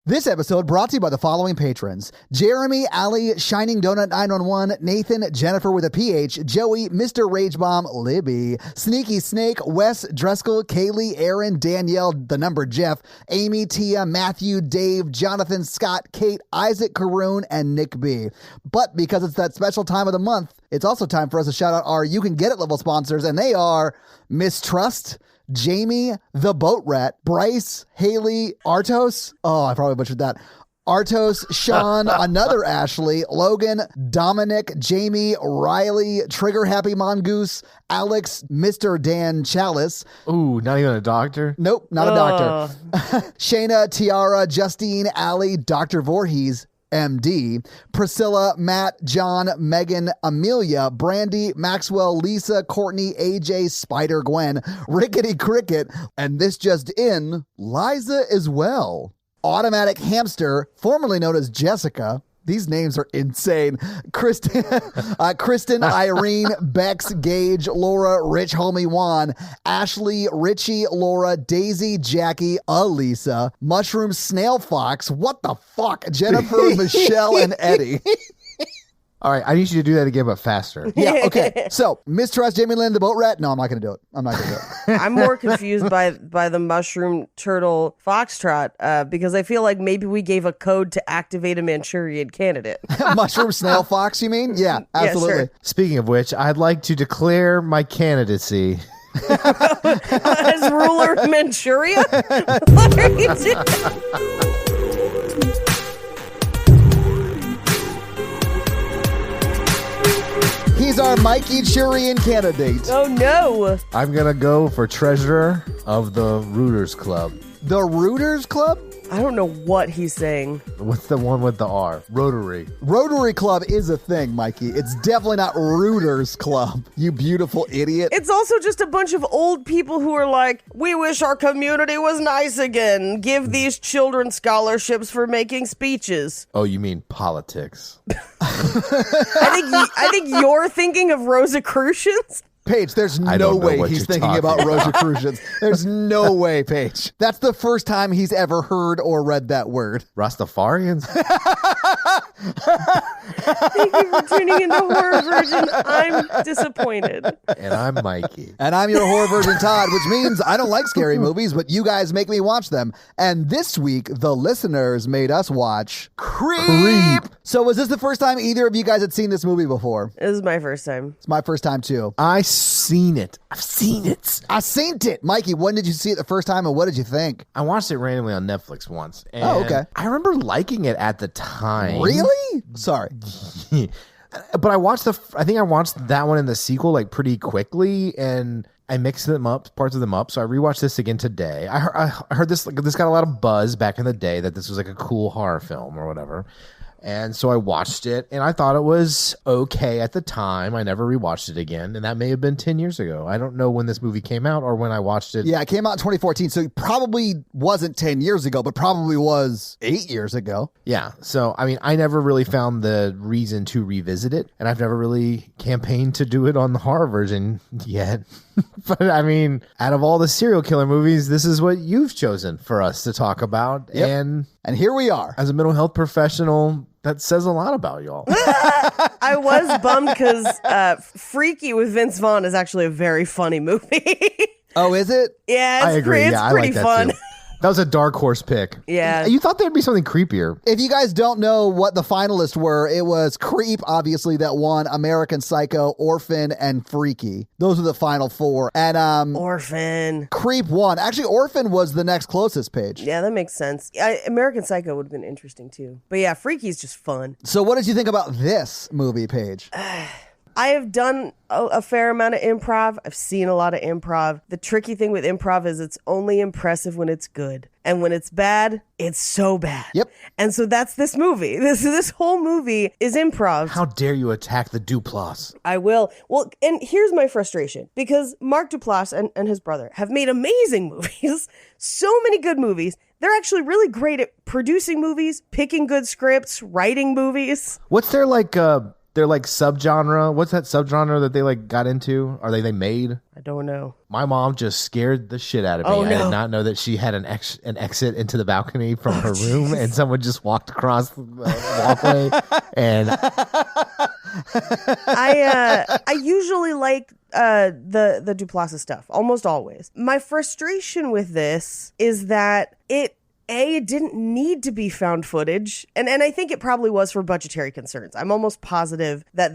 This episode brought to you by the following patrons: Jeremy, Ali, Shining Donut 911, Nathan, Jennifer with a PH, Joey, Mr. Rage Bomb, Libby, Sneaky Snake, Wes, Dreskel, Kaylee, Aaron, Danielle, the number Jeff, Amy, Tia, Matthew, Dave, Jonathan, Scott, Kate, Isaac, Karoon, and Nick B. But because it's that special time of the month, it's also time for us to shout out our You Can Get It level sponsors, and they are Mistrust, Jamie, the Boat Rat, Bryce, Haley, Artos. Oh, I probably butchered that. Artos, Sean, another Ashley, Logan, Dominic, Jamie, Riley, Trigger Happy Mongoose, Alex, Mr. Dan Chalice. Ooh, not even a doctor? Nope, not a doctor. Shayna, Tiara, Justine, Allie, Dr. Voorhees, MD, Priscilla, Matt, John, Megan, Amelia, Brandy, Maxwell, Lisa, Courtney, AJ, Spider Gwen, Rickety Cricket, and this just in, Liza as well. Automatic Hamster, formerly known as Jessica. These names are insane. Kristen, Irene, Bex, Gage, Laura, Rich Homie Juan, Ashley, Richie, Laura, Daisy, Jackie, Alisa, Mushroom, Snail Fox, what the fuck, Jennifer, Michelle, and Eddie. All right, I need you to do that again, but faster. Yeah, okay. So, Mistrust, Jamie Lynn, the Boat Rat. No, I'm not going to do it. I'm more confused by the Mushroom Turtle Foxtrot because I feel like maybe we gave a code to activate a Manchurian Candidate. Mushroom Snail Fox, you mean? Yeah, absolutely. Yeah, sure. Speaking of which, I'd like to declare my candidacy. As ruler of Manchuria? What are you doing? He's our Mikey Churian candidate. Oh, no. I'm going to go for treasurer of the Rooters Club. The Rooters Club? I don't know what he's saying. What's the one with the R? Rotary. Rotary Club is a thing, Mikey. It's definitely not Rooters Club, you beautiful idiot. It's also just a bunch of old people who are like, we wish our community was nice again. Give these children scholarships for making speeches. Oh, you mean politics? I think you're thinking of Rosicrucians. Paige, there's no way he's thinking about Rosicrucians. There's no way, Paige. That's the first time he's ever heard or read that word. Rastafarians? Thank you for tuning into Horror Virgin. I'm disappointed. And I'm Mikey. And I'm your Horror Virgin Todd, which means I don't like scary movies, but you guys make me watch them. And this week, the listeners made us watch Creep. So was this the first time either of you guys had seen this movie before? This is my first time. It's my first time, too. I've seen it. I seen it. Mikey, when did you see it the first time and what did you think? I watched it randomly on Netflix once. And okay. I remember liking it at the time. Really? Sorry. But I watched that one and the sequel like pretty quickly, and I mixed them up, parts of them up. So I rewatched this again today. I heard this got a lot of buzz back in the day that this was like a cool horror film or whatever. And so I watched it, and I thought it was okay at the time. I never rewatched it again, and that may have been 10 years ago. I don't know when this movie came out or when I watched it. Yeah, it came out in 2014, so it probably wasn't 10 years ago, but probably was 8 years ago. Yeah, so, I mean, I never really found the reason to revisit it, and I've never really campaigned to do it on the horror version yet. But, I mean, out of all the serial killer movies, this is what you've chosen for us to talk about. Yep. And here we are. As a mental health professional, that says a lot about y'all. I was bummed because Freaky with Vince Vaughn is actually a very funny movie. Oh, is it? Yeah, I agree. It's I pretty like that fun. Too. That was a dark horse pick. Yeah. You thought there'd be something creepier. If you guys don't know what the finalists were, it was Creep, obviously, that won, American Psycho, Orphan, and Freaky. Those were the final four. And Orphan. Creep won. Actually, Orphan was the next closest, Page. Yeah, that makes sense. American Psycho would have been interesting, too. But yeah, Freaky's just fun. So what did you think about this movie, Paige? I have done a fair amount of improv. I've seen a lot of improv. The tricky thing with improv is it's only impressive when it's good. And when it's bad, it's so bad. Yep. And so that's this movie. This whole movie is improv. How dare you attack the Duplass? I will. Well, and here's my frustration. Because Mark Duplass and his brother have made amazing movies. So many good movies. They're actually really great at producing movies, picking good scripts, writing movies. What's their their like subgenre. What's that subgenre that they like got into? Are they made? I don't know. My mom just scared the shit out of me. Oh, I no. did not know that she had an exit into the balcony from her room, and someone just walked across the walkway. And I usually like the Duplass stuff almost always. My frustration with this is that it didn't need to be found footage. And I think it probably was for budgetary concerns. I'm almost positive that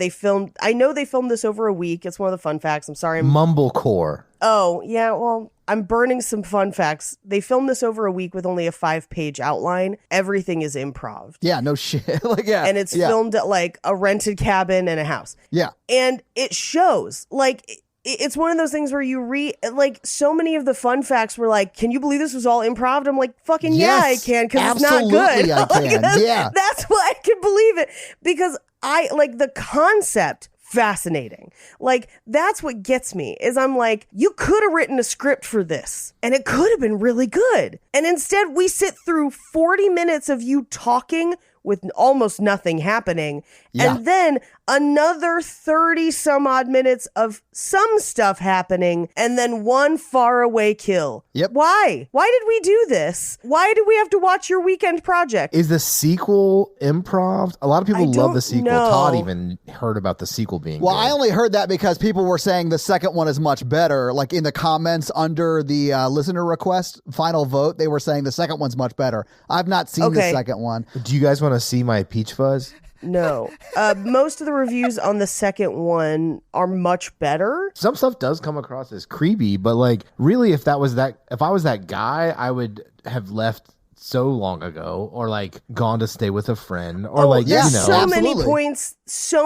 I know they filmed this over a week. It's one of the fun facts. I'm sorry. Mumblecore. Oh, yeah, well, I'm burning some fun facts. They filmed this over a week with only a 5-page outline. Everything is improv. Yeah, no shit. Like, yeah. And it's filmed at like a rented cabin and a house. Yeah. And it shows. Like, it's one of those things where you read, like, so many of the fun facts were like, can you believe this was all improv? I'm like, fucking yeah, I can, because it's not good. I can. Like, that's why I can believe it. Because I like the concept. Fascinating. Like, that's what gets me is I'm like, you could have written a script for this and it could have been really good. And instead we sit through 40 minutes of you talking with almost nothing happening. Yeah. And then another 30 some odd minutes of some stuff happening and then one far away kill. Yep. Why? Why did we do this? Why did we have to watch your weekend project? Is the sequel improv? A lot of people love the sequel. know. Todd even heard about the sequel being Well, good. I only heard that because people were saying the second one is much better. Like in the comments under the listener request final vote, they were saying the second one's much better. I've not seen the second one. Do you guys want to see my Peachfuzz? No. Most of the reviews on the second one are much better. Some stuff does come across as creepy, but like really if I was that guy, I would have left so long ago or like gone to stay with a friend or There's so Absolutely.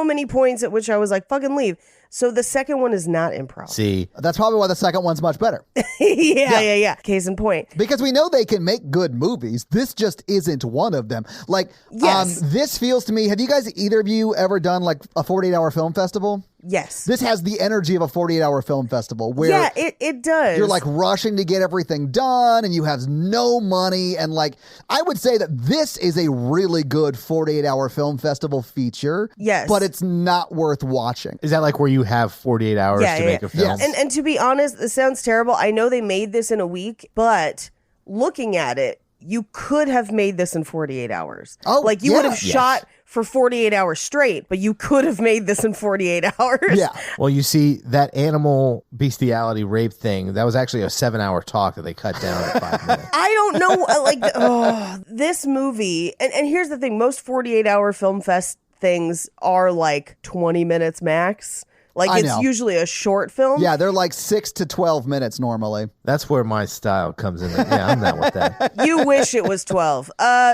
many points at which I was like, fucking leave. So the second one is not improv. See, That's probably why the second one's much better. yeah. Case in point. Because we know they can make good movies. This just isn't one of them. Like, Yes. this feels to me, have you guys, either of you ever done like a 48-hour film festival? Yes. This has the energy of a 48-hour film festival where Yeah, it does. you're like rushing to get everything done and you have no money. And like, I would say that this is a really good 48-hour film festival feature. Yes. But it's not worth watching. is that like where you have 48 hours to make a film? Yes. And to be honest, this sounds terrible. I know they made this in a week, but looking at it, you could have made this in 48 hours. Oh, like you would have yes. shot for 48 hours straight, but you could have made this in 48 hours. Yeah. Well, you see, that animal bestiality rape thing, that was actually a 7-hour talk that they cut down at 5 minutes. I don't know, this movie, and here's the thing, most 48-hour film fest things are like 20 minutes max. Like, I it's know. usually a short film. Yeah, they're like 6 to 12 minutes normally. That's where my style comes in. Yeah, I'm not with that. You wish it was 12.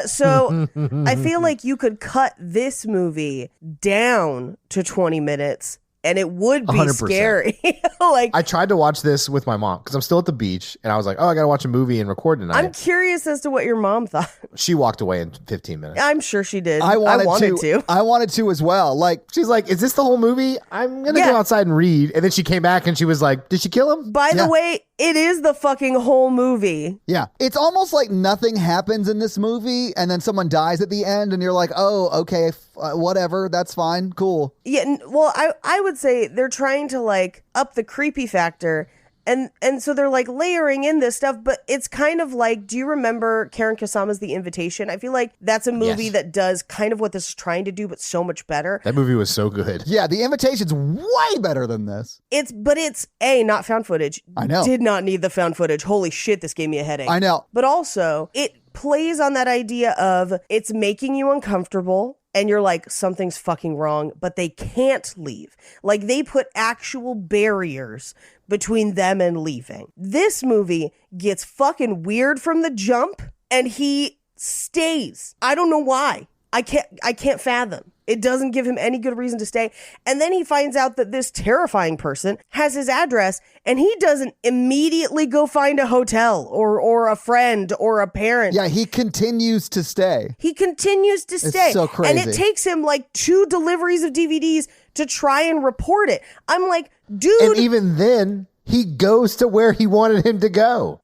So I feel like you could cut this movie down to 20 minutes and it would be 100%. scary. Like, I tried to watch this with my mom because I'm still at the beach, and I was like, oh, I got to watch a movie and record tonight. I'm curious as to what your mom thought. She walked away in 15 minutes. I'm sure she did. I wanted to. I wanted to as well. Like, She's like, is this the whole movie? I'm going to Yeah. go outside and read. And then she came back and she was like, did she kill him? By Yeah. the way, it is the fucking whole movie. yeah, it's almost like nothing happens in this movie and then someone dies at the end and you're like, oh, okay, whatever. That's fine. Cool. Yeah, well, I would say they're trying to like up the creepy factor. And so they're like layering in this stuff, but it's kind of like, do you remember Karen Kusama's The Invitation? I feel like that's a movie Yes. that does kind of what this is trying to do, but so much better. That movie was so good. Yeah, The Invitation's way better than this. It's not found footage. I know. Did not need the found footage. Holy shit, this gave me a headache. I know. But also, it plays on that idea of it's making you uncomfortable. And you're like, something's fucking wrong, but they can't leave. Like, they put actual barriers between them and leaving. This movie gets fucking weird from the jump, and he stays. I don't know why. I can't fathom. It doesn't give him any good reason to stay. And then he finds out that this terrifying person has his address, and he doesn't immediately go find a hotel or a friend or a parent. Yeah, he continues to stay. He continues to stay. so crazy. And it takes him like 2 deliveries of DVDs to try and report it. I'm like, dude, And even then, he goes to where he wanted him to go.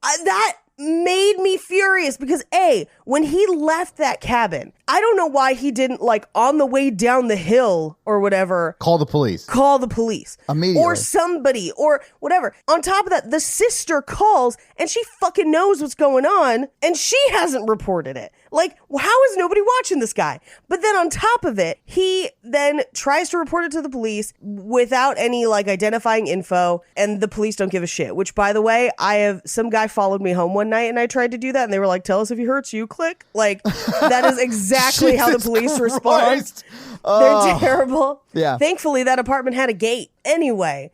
made me furious because when he left that cabin, I don't know why he didn't, like, on the way down the hill or whatever, Call the police. Immediately. Or somebody or whatever. On top of that, the sister calls and she fucking knows what's going on and she hasn't reported it. Like, how is nobody watching this guy? But then on top of it, he then tries to report it to the police without any, like, identifying info, and the police don't give a shit. Which, by the way, some guy followed me home one night and I tried to do that and they were like, tell us if he hurts you, click. Like, that is exactly how the police respond. They're terrible. Yeah. Thankfully, that apartment had a gate. Anyway,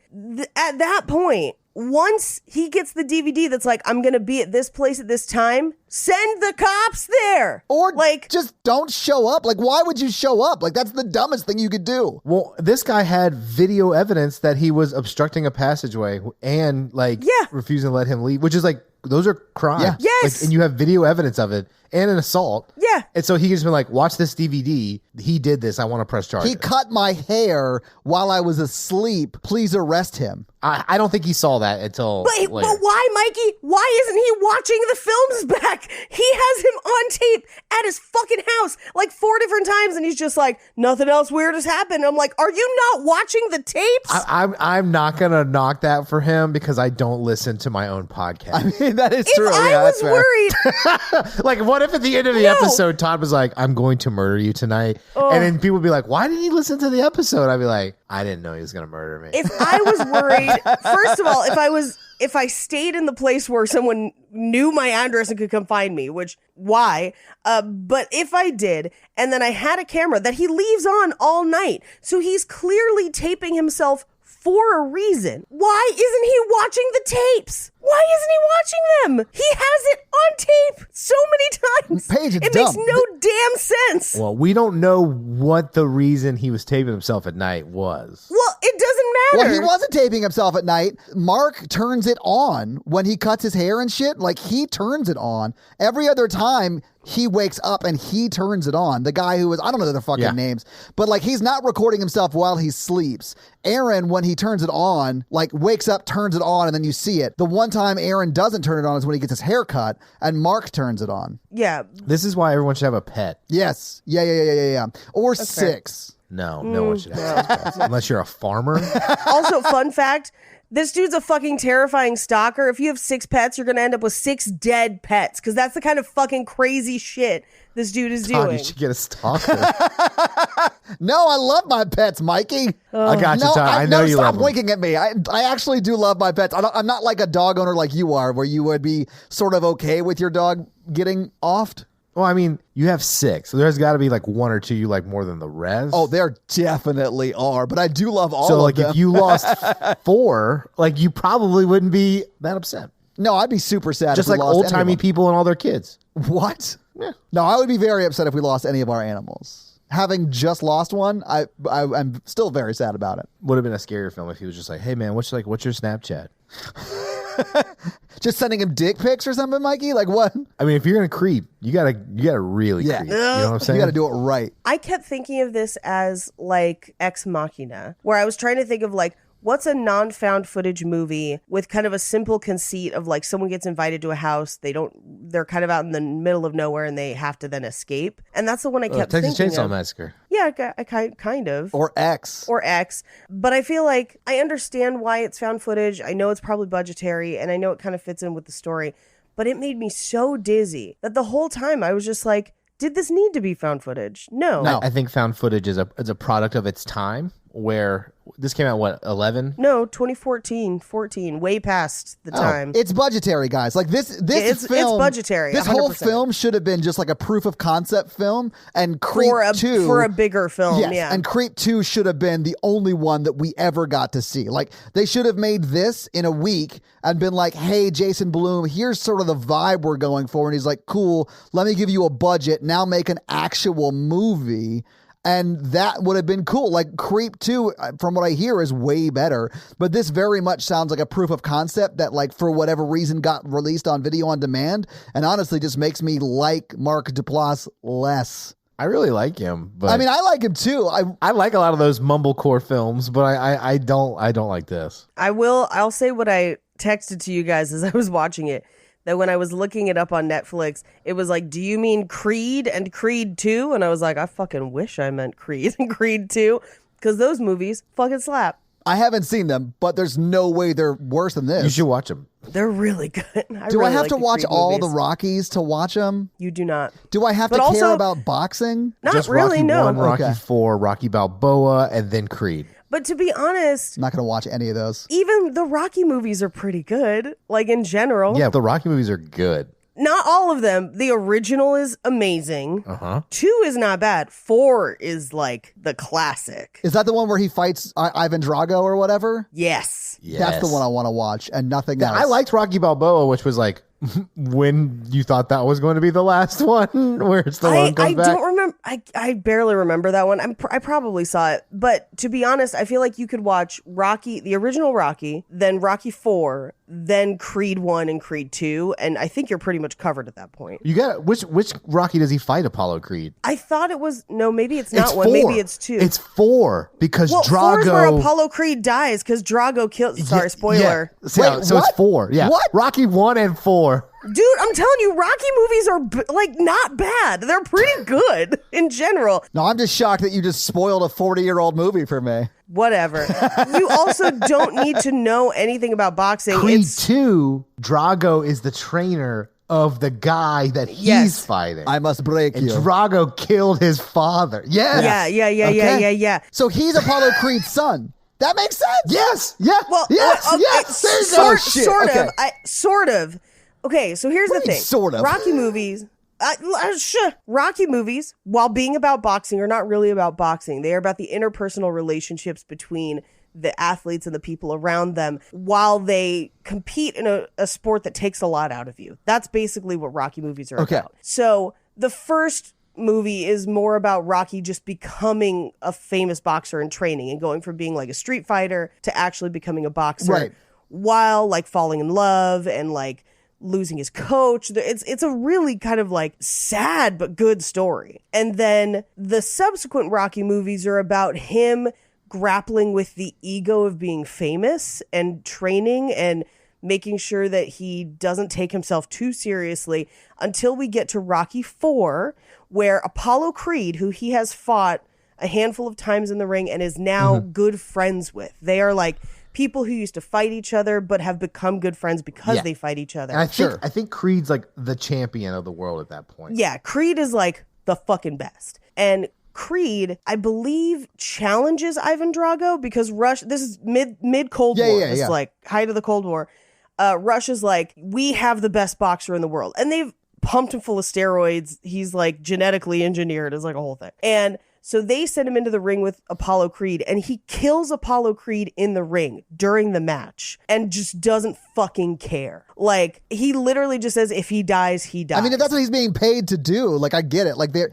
at that point, once he gets the DVD that's like, I'm going to be at this place at this time, send the cops there. Or like, just don't show up. Like, why would you show up? Like, that's the dumbest thing you could do. Well, this guy had video evidence that he was obstructing a passageway and, like, refusing to let him leave, which is like, those are crimes. Yeah. Yes. Like, and you have video evidence of it and an assault. Yeah. And so he just been like, watch this DVD. He did this. I want to press charges. He cut my hair while I was asleep. Please arrest him. I don't think he saw that until later. But why, Mikey? Why isn't he watching the films back? He has him on tape at his fucking house like 4 different times, and he's just like, nothing else weird has happened. I'm like, are you not watching the tapes? I'm not going to knock that for him because I don't listen to my own podcast. I mean, that is if true. I was worried. Like, what if at the end of the episode, Todd was like, I'm going to murder you tonight. And then people would be like, why didn't he listen to the episode? I'd be like, I didn't know he was going to murder me. If I was worried, first of all, if I stayed in the place where someone knew my address and could come find me, which why? But if I did, and then I had a camera that he leaves on all night, so he's clearly taping himself for a reason. Why isn't he watching the tapes? Why isn't he watching them? He has it on tape so many times. Paige, it's it dumb. makes no damn sense. Well, we don't know what the reason he was taping himself at night was. Well, it doesn't matter. Well, he wasn't taping himself at night. Mark turns it on when he cuts his hair and shit. Like, he turns it on. Every other time, he wakes up and he turns it on. The guy who was, I don't know their fucking names, but like, he's not recording himself while he sleeps. Aaron, when he turns it on, like, wakes up, turns it on, and then you see it. The one time Aaron doesn't turn it on is when he gets his hair cut, and Mark turns it on. Yeah. This is why everyone should have a pet. Yes. Yeah. Or 6. No one should have pets. Unless you're a farmer. Also, fun fact, this dude's a fucking terrifying stalker. If you have 6 pets, you're going to end up with 6 dead pets, because that's the kind of fucking crazy shit this dude is Todd, doing. you should get a stalker. No, I love my pets, Mikey. I got you, No, Todd. I know you stop love them. winking at me. I actually do love my pets. I'm not like a dog owner like you are, where you would be sort of okay with your dog getting offed. Well, I mean, you have 6. So there's got to be like 1 or 2 you like more than the rest. Oh, there definitely are, but I do love all so of like them. if you lost 4, like you probably wouldn't be that upset. No, I'd be super sad. Just if we like lost old any of timey them. people and all their kids. What? Yeah. No, I would be very upset if we lost any of our animals. Having just lost one, I'm still very sad about it. Would have been a scarier film if he was just like, "Hey man, what's your Snapchat?" Just sending him dick pics or something, Mikey? Like what? I mean, if you're gonna creep, you gotta really Yeah. creep. You know what I'm saying? You got to do it right. I kept thinking of this as like Ex Machina, where I was trying to think of like, what's a non-found footage movie with kind of a simple conceit of like someone gets invited to a house, they're kind of out in the middle of nowhere and they have to then escape. And that's the one I kept Texas thinking Chainsaw of. Massacre. Yeah, I kind of. Or X. Or X. But I feel like I understand why it's found footage. I know it's probably budgetary and I know it kind of fits in with the story, but it made me so dizzy that the whole time I was just like, did this need to be found footage? No. I think found footage is a product of its time. Where this came out, what, 11? No, 2014, 14, way past the time. It's budgetary, guys. Like this film. It's budgetary, This whole 100%. film should have been just like a proof of concept film, and Creep 2 for a bigger film. Yes, Yeah, and Creep 2 should have been the only one that we ever got to see. Like, they should have made this in a week and been like, hey, Jason Blum, here's sort of the vibe we're going for. And he's like, cool, let me give you a budget. Now make an actual movie. And that would have been cool. Like, Creep 2, from what I hear, is way better. But this very much sounds like a proof of concept that, like, for whatever reason got released on video on demand. And honestly, just makes me like Mark Duplass less. I really like him, but I mean, I like him too. I like a lot of those mumblecore films, but I don't like this. I'll say what I texted to you guys as I was watching it. that when I was looking it up on Netflix, it was like, do you mean Creed and Creed 2? And I was like, I fucking wish I meant Creed and Creed 2, because those movies fucking slap. I haven't seen them, but there's no way they're worse than this. You should watch them. They're really good. Do I have like to the watch Creed all movies. the Rockies to watch them? You do not. Do I have But to care also- about boxing? Not Just really, Rocky no. 1, Rocky Okay. 4, Rocky Balboa, and then Creed. But to be honest, I'm not going to watch any of those. even the Rocky movies are pretty good, like in general. Yeah, the Rocky movies are good. Not all of them. The original is amazing. 2 is not bad. 4 is like the classic. Is that the one where he fights Ivan Drago or whatever? Yes. That's the one I want to watch and nothing else. I liked Rocky Balboa, which was like when you thought that was going to be the last one, where it's the one comes I back. don't remember. I barely remember that one. I probably saw it. But to be honest, I feel like you could watch Rocky, the original Rocky, then Rocky 4, then Creed 1 and Creed 2. And I think you're pretty much covered at that point. You got which Rocky does he fight Apollo Creed? I thought it was, no, maybe it's not It's one. 4. Maybe it's 2. It's 4 because well, 4 is where Drago. Apollo Creed dies because Drago kills. Sorry, spoiler. Yeah. So, Wait, so what? it's 4. Yeah. What? Rocky 1 and 4. Dude, I'm telling you, Rocky movies are like not bad. They're pretty good in general. No, I'm just shocked that you just spoiled a 40-year-old movie for me. Whatever. You also don't need to know anything about boxing. Creed It's 2, Drago is the trainer of the guy that he's Yes. fighting. I must break and you. Drago killed his father. Yes. yeah. So he's Apollo Creed's son. That makes sense. Yes. Yeah. Well, yes. okay, Yes. There you go. sort, shit. sort Okay. of. Sort of. Okay, so here's the What do you mean, thing. sort of? Rocky movies. Rocky movies, while being about boxing, are not really about boxing. They are about the interpersonal relationships between the athletes and the people around them while they compete in a sport that takes a lot out of you. That's basically what Rocky movies are about. So the first movie is more about Rocky just becoming a famous boxer in training and going from being like a street fighter to actually becoming a boxer. Right. While like falling in love and like losing his coach. It's a really kind of like sad but good story. And then the subsequent Rocky movies are about him grappling with the ego of being famous and training and making sure that he doesn't take himself too seriously until we get to Rocky 4, where Apollo Creed, who he has fought a handful of times in the ring and is now good friends with. They are like people who used to fight each other but have become good friends because they fight each other. And I think Creed's like the champion of the world at that point. Yeah, Creed is like the fucking best. And Creed, I believe, challenges Ivan Drago because this is mid Cold War. Yeah, This is like height of the Cold War. Russia's like, we have the best boxer in the world. And they've pumped him full of steroids. He's like genetically engineered. It's like a whole thing. And so they send him into the ring with Apollo Creed, and he kills Apollo Creed in the ring during the match and just doesn't fucking care. Like, he literally just says, if he dies, he dies. I mean, if that's what he's being paid to do, like, I get it. Like, they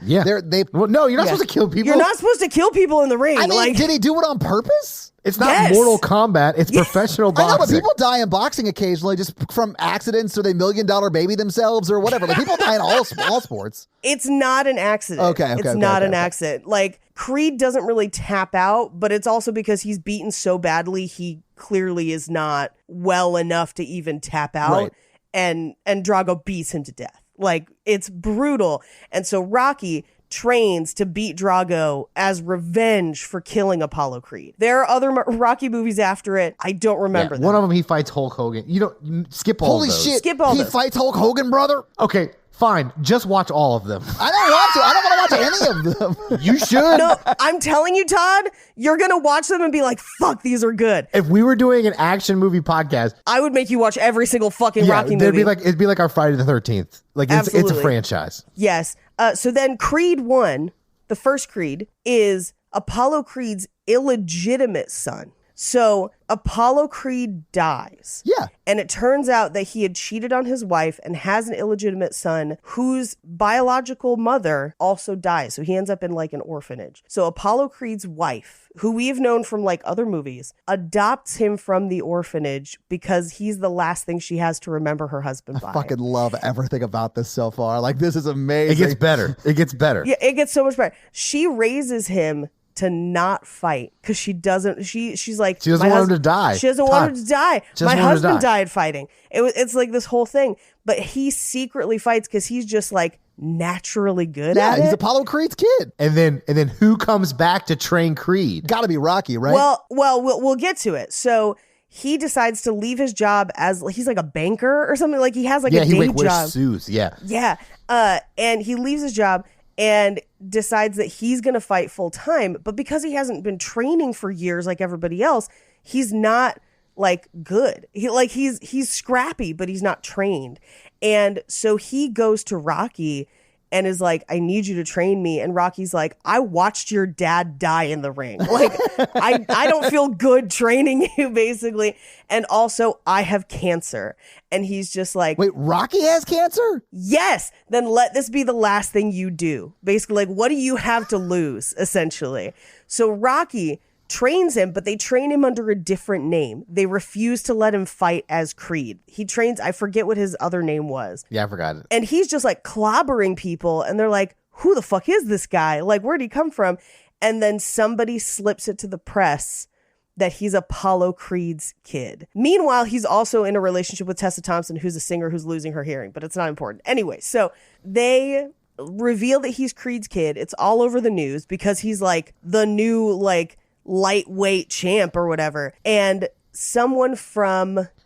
Well, no, you're not supposed to kill people. You're not supposed to kill people in the ring. I mean, like, did he do it on purpose? It's not Yes. Mortal Kombat. It's professional I know, but boxing. people die in boxing occasionally just from accidents or they $1 million baby themselves or whatever. Like, people die in all sports. it's not an accident. Okay, It's not an accident. Like, Creed doesn't really tap out, but it's also because he's beaten so badly, he clearly is not well enough to even tap out. Right. And Drago beats him to death. Like, it's brutal. And so Rocky trains to beat Drago as revenge for killing Apollo Creed. There are other Rocky movies after it. I don't remember them. One of them, he fights Hulk Hogan. You don't skip all Holy of those. shit. Skip all he those. fights Hulk Hogan, brother? Okay, fine. Just watch all of them. I don't want to. I don't want to watch any of them. You should. No, I'm telling you, Todd, you're going to watch them and be like, fuck, these are good. If we were doing an action movie podcast, I would make you watch every single fucking Rocky there'd movie. it'd be like our Friday the 13th. Like it's a Absolutely. franchise. Yes. So then Creed 1, the first Creed, is Apollo Creed's illegitimate son. So Apollo Creed dies. Yeah. And it turns out that he had cheated on his wife and has an illegitimate son whose biological mother also dies. So he ends up in like an orphanage. So Apollo Creed's wife, who we've known from like other movies, adopts him from the orphanage because he's the last thing she has to remember her husband by. I fucking love everything about this so far. Like, this is amazing. It gets better. It gets better. Yeah, it gets so much better. She raises him to not fight because she doesn't. She's like, She doesn't "My want him to die." She doesn't want him to die. She doesn't My want him to husband die. died fighting. It's like this whole thing. but he secretly fights because he's just like naturally good Yeah, at it. he's Apollo Creed's kid. And then who comes back to train Creed? Got to be Rocky, right? Well, we'll get to it. So he decides to leave his job as he's like a banker or something. Like he has like a day wears job. suits. Yeah. Yeah. And he leaves his job and decides that he's going to fight full time. But because he hasn't been training for years like everybody else, he's not like good. He's scrappy, but he's not trained. And so he goes to Rocky and is like, I need you to train me. And Rocky's like, I watched your dad die in the ring. Like, I don't feel good training you, basically. And also, I have cancer. And he's just like, wait, Rocky has cancer? yes, then let this be the last thing you do. Basically, like, what do you have to lose, essentially? So Rocky trains him, but they train him under a different name. They refuse to let him fight as Creed. He trains, I forget what his other name was. Yeah, I forgot it. And he's just like clobbering people, and they're like, who the fuck is this guy? Like, where'd he come from? And then somebody slips it to the press that he's Apollo Creed's kid. Meanwhile, he's also in a relationship with Tessa Thompson, who's a singer who's losing her hearing, but it's not important. Anyway, so they reveal that he's Creed's kid. It's all over the news because he's like the new like lightweight champ or whatever. And someone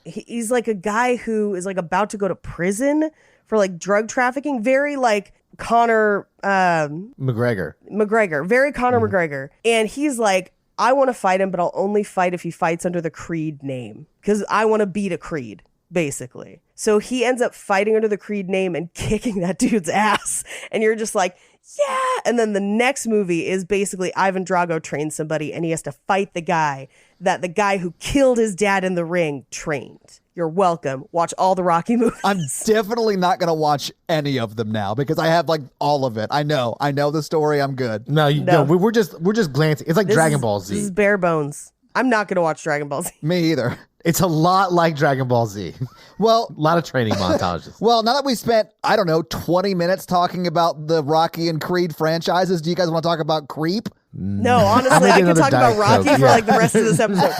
he's like a guy who is like about to go to prison for like drug trafficking, very like Conor McGregor, very Conor McGregor. And he's like, I want to fight him, but I'll only fight if he fights under the Creed name because I want to beat a Creed, basically. So he ends up fighting under the Creed name and kicking that dude's ass. And you're just like, yeah. And then the next movie is basically Ivan Drago trains somebody and he has to fight the guy who killed his dad in the ring trained. You're welcome. Watch all the Rocky movies. I'm definitely not going to watch any of them now because I have like all of it. I know the story. I'm good. No, we're just glancing. It's like Dragon Ball Z. This is bare bones. I'm not going to watch Dragon Ball Z. Me either. It's a lot like Dragon Ball Z. Well, a lot of training montages. Well, now that we spent, 20 minutes talking about the Rocky and Creed franchises, do you guys want to talk about Creep? No, honestly, I could talk about Rocky for like the rest of this episode.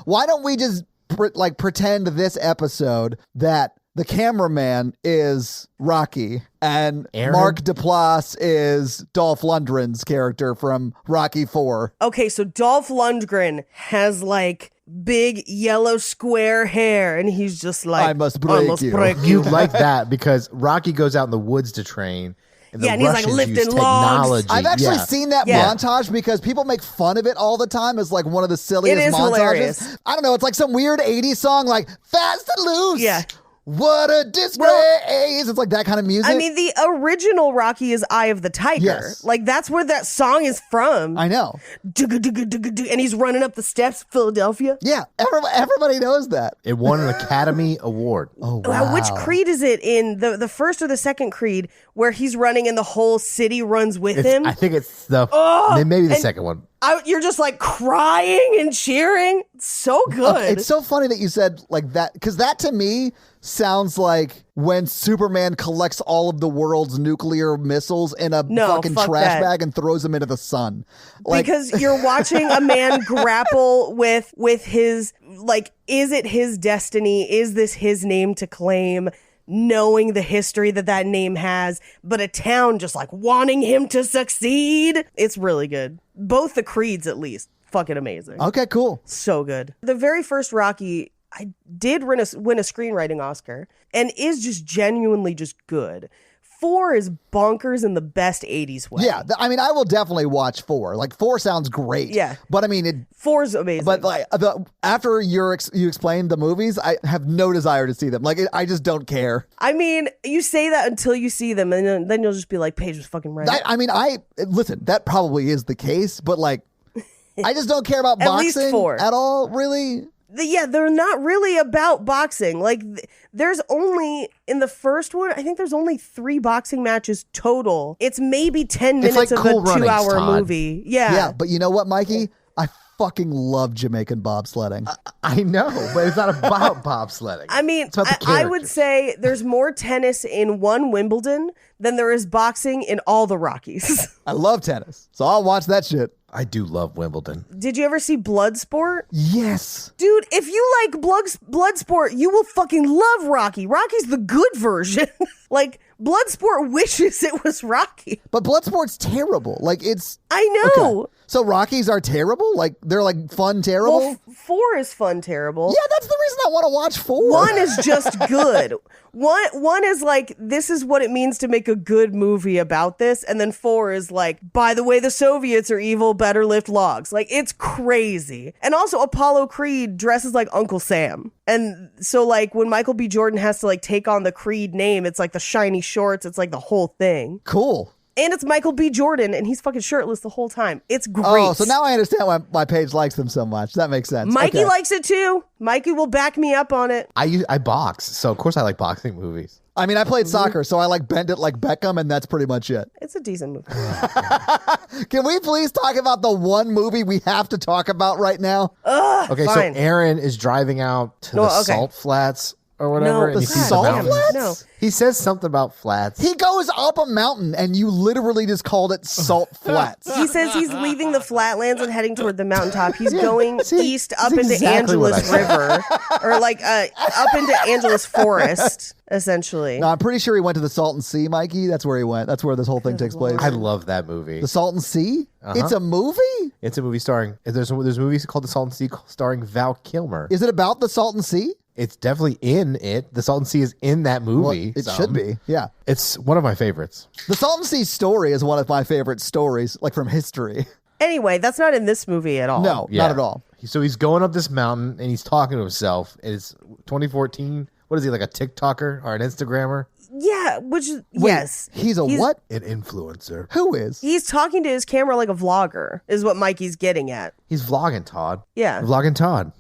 Why don't we just pretend this episode that the cameraman is Rocky and Aaron? Mark Duplass is Dolph Lundgren's character from Rocky 4. Okay, so Dolph Lundgren has like big yellow square hair and he's just like, I must break you. You like that because Rocky goes out in the woods to train. And and he's like lifting logs. I've actually seen that montage because people make fun of it all the time as like one of the silliest it is montages. Hilarious. I don't know. It's like some weird 80s song like Fast and Loose. Yeah. What a disgrace. It's like that kind of music. I mean, the original Rocky is Eye of the Tiger. Yes. Like, that's where that song is from. I know. And he's running up the steps, Philadelphia. Yeah, everybody knows that. It won an Academy Award. Oh, wow. Which Creed is it in? The first or the second Creed where he's running and the whole city runs with him? I think it's maybe the second one. You're just like crying and cheering. It's so good. It's so funny that you said like that because that to me sounds like when Superman collects all of the world's nuclear missiles in a fucking trash bag and throws them into the sun. Because you're watching a man grapple with his, like, is it his destiny? Is this his name to claim? Knowing the history that name has, but a town just like wanting him to succeed. It's really good. Both the Creeds, at least. Fucking amazing. Okay, cool. So good. The very first Rocky, I did win a screenwriting Oscar and is just genuinely just good. 4 is bonkers in the best 80s way. Yeah, I mean, I will definitely watch 4. Like 4 sounds great. Yeah. But I mean, 4's amazing. But like after you explained the movies, I have no desire to see them. Like I just don't care. I mean, you say that until you see them, and then you'll just be like, Paige was fucking right. Listen, that probably is the case, but like, I just don't care about At least boxing 4. at all, really. They're not really about boxing. Like, there's only, in the first one, I think there's only 3 boxing matches total. It's maybe 10 minutes like of Cool a 2-hour Runnings, Todd. movie. Yeah. Yeah, but you know what, Mikey? I fucking love Jamaican bobsledding. I know, but it's not about bobsledding. I mean, It's about the I would characters. say there's more tennis in one Wimbledon than there is boxing in all the Rockies. I love tennis, so I'll watch that shit. I do love Wimbledon. Did you ever see Bloodsport? Yes. Dude, if you like Bloodsport, you will fucking love Rocky. Rocky's the good version. Like, Bloodsport wishes it was Rocky. But Bloodsport's terrible. Like, it's... I know. Okay. So Rockies are terrible? Like, they're like fun terrible? Well, 4 is fun terrible. Yeah, that's the reason I want to watch 4. 1 is just good. One is like, this is what it means to make a good movie about this. And then 4 is like, by the way, the Soviets are evil, better lift logs. Like, it's crazy. And also Apollo Creed dresses like Uncle Sam. And so like when Michael B. Jordan has to like take on the Creed name, it's like the shiny shorts. It's like the whole thing. Cool. And it's Michael B. Jordan, and he's fucking shirtless the whole time. It's great. Oh, so now I understand why my page likes them so much. That makes sense. Mikey Okay. likes it too. Mikey will back me up on it. I box, so of course I like boxing movies. I mean, I played soccer, so I like bend it like Beckham, and that's pretty much it. It's a decent movie. Can we please talk about the one movie we have to talk about right now? Okay, Fine. so Aaron is driving out to No, the okay. salt flats or whatever, No, and the he sees salt the mountains. flats? No. He says something about flats. He goes up a mountain, and you literally just called it Salt Flats. He says he's leaving the flatlands and heading toward the mountaintop. He's going see, east up that's into exactly what Angeles I said. River, or like up into Angeles Forest, essentially. No, I'm pretty sure he went to the Salton Sea, Mikey. That's where he went. That's where this whole thing takes place. I love that movie. The Salton Sea? It's a movie? It's a movie starring. There's a movie called The Salton Sea starring Val Kilmer. Is it about the Salton Sea? It's definitely in it. The Salton Sea is in that Well, movie. it should be. Yeah. It's one of my favorites. The Salton Sea story is one of my favorite stories, like from history. Anyway, that's not in this movie at all. No, Yeah. not at all. So he's going up this mountain and he's talking to himself. And it's 2014. What is he, like a TikToker or an Instagrammer? Yeah, which is, Wait, yes. He's a what? An influencer. Who is? He's talking to his camera like a vlogger, is what Mikey's getting at. He's vlogging Todd. Yeah. Vlogging Todd.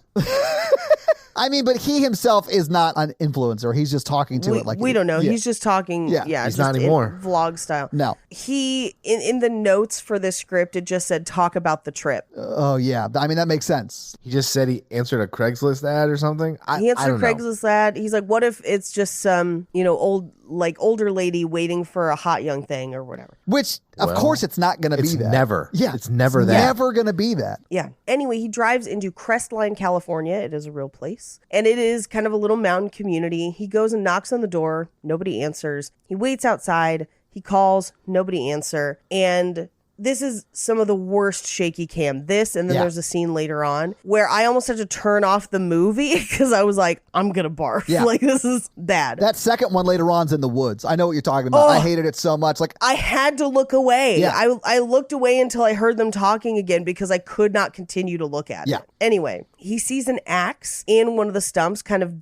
I mean, but he himself is not an influencer. He's just talking to it like we don't know. Yeah. He's just talking. Yeah. Yeah, He's just not in anymore. vlog style. No. He in the notes for this script, it just said talk about the trip. Oh yeah. I mean, that makes sense. He just said he answered a Craigslist ad or something. He I answered don't know. Craigslist ad. He's like, "What if it's just some older lady waiting for a hot young thing or whatever?" Which, of Well, course, it's not going to be It's that. never. Yeah. It's never that. Never going to be that. Yeah. Anyway, he drives into Crestline, California. It is a real place. And it is kind of a little mountain community. He goes and knocks on the door. Nobody answers. He waits outside. He calls. Nobody answer. And this is some of the worst shaky cam. This, and then Yeah. there's a scene later on where I almost had to turn off the movie because I was like, I'm going to barf. Yeah. Like, this is bad. That second one later on's in the woods. I know what you're talking about. I hated it so much. Like, I had to look away. Yeah. I looked away until I heard them talking again because I could not continue to look at Yeah. it. Anyway, he sees an axe in one of the stumps kind of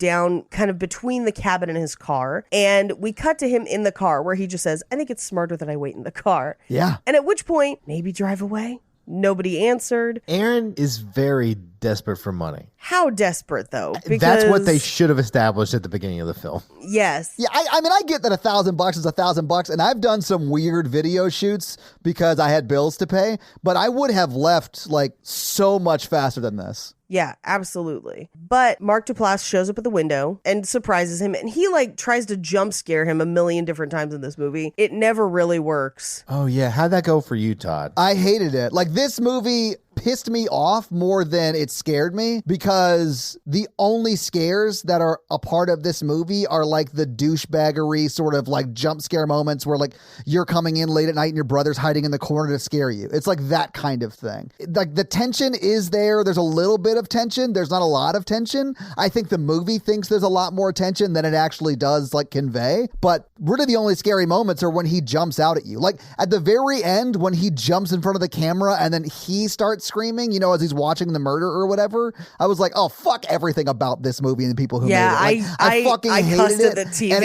between the cabin and his car. And we cut to him in the car where he just says, I think it's smarter that I wait in the car. yeah. And at which point, maybe drive away. Nobody answered. Aaron is very desperate for money. How desperate, though? That's what they should have established at the beginning of the film. Yes. Yeah, I mean, I get that $1,000 is $1,000, and I've done some weird video shoots because I had bills to pay, but I would have left like so much faster than this. Yeah, absolutely. But Mark Duplass shows up at the window and surprises him, and he like tries to jump scare him a million different times in this movie. It never really works. Oh, yeah. How'd that go for you, Todd? I hated it. Like, this movie pissed me off more than it scared me because the only scares that are a part of this movie are like the douchebaggery sort of like jump scare moments where like you're coming in late at night and your brother's hiding in the corner to scare you. It's like that kind of thing. Like the tension is there. There's a little bit of tension. There's not a lot of tension. I think the movie thinks there's a lot more tension than it actually does like convey. But really the only scary moments are when he jumps out at you. Like at the very end when he jumps in front of the camera and then he starts screaming, you know, as he's watching the murder or whatever, I was like, oh, fuck everything about this movie and the people who Yeah, made it. Like, I fucking hated cussed it. at the TV. And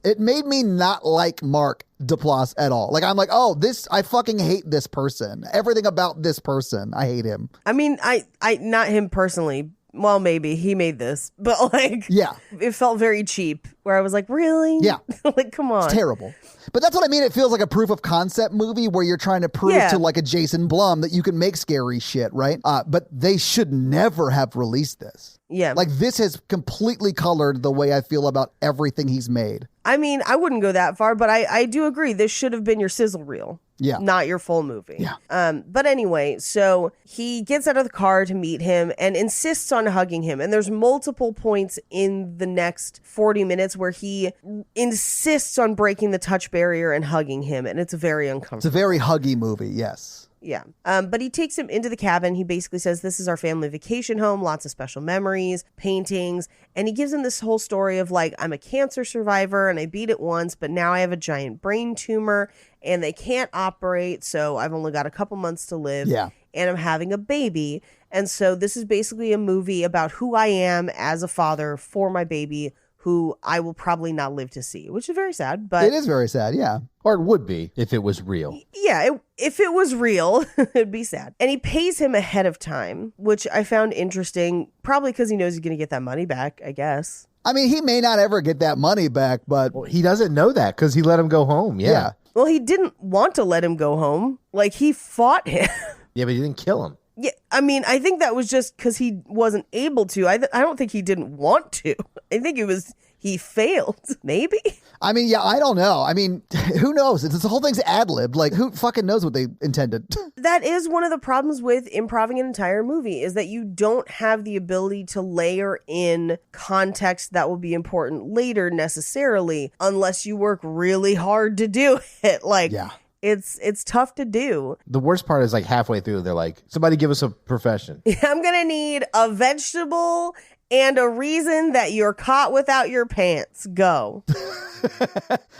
it made me not like Mark Duplass at all. Like, I'm like, oh, I fucking hate this person. Everything about this person, I hate him. I mean, I not him personally, Well, maybe he made this, but like, Yeah. it felt very cheap. Where I was like, really? Yeah. Like, come on. It's terrible. But that's what I mean. It feels like a proof of concept movie where you're trying to prove Yeah. to like a Jason Blum that you can make scary shit, right? But they should never have released this. Yeah. Like this has completely colored the way I feel about everything he's made. I mean, I wouldn't go that far, but I do agree. This should have been your sizzle reel. Yeah. Not your full movie. Yeah. But anyway, so he gets out of the car to meet him and insists on hugging him. And there's multiple points in the next 40 minutes where he insists on breaking the touch barrier and hugging him. And it's very uncomfortable. It's a very huggy movie. Yes. Yeah. But he takes him into the cabin. He basically says, this is our family vacation home, lots of special memories, paintings. And he gives him this whole story of like, I'm a cancer survivor and I beat it once, but now I have a giant brain tumor and they can't operate. So I've only got a couple months to live. Yeah. And I'm having a baby. And so this is basically a movie about who I am as a father for my baby, who I will probably not live to see, which is very sad. But It is very sad. Yeah. Or it would be if it was real. yeah, if it was real, it'd be sad. And he pays him ahead of time, which I found interesting, probably because he knows he's going to get that money back, I guess. I mean, he may not ever get that money back, but Well, he doesn't know that because he let him go home. yeah. Yeah. Well, he didn't want to let him go home. Like, he fought him. Yeah, but he didn't kill him. Yeah, I mean, I think that was just because he wasn't able to. I don't think he didn't want to. I think it was he failed, maybe. I mean, yeah, I don't know. I mean, who knows? The whole thing's ad-libbed. Like, who fucking knows what they intended? That is one of the problems with improving an entire movie is that you don't have the ability to layer in context that will be important later necessarily unless you work really hard to do it. Like, Yeah. it's tough to do. The worst part is like halfway through, they're like, somebody give us a profession. I'm going to need a vegetable and a reason that you're caught without your pants. Go.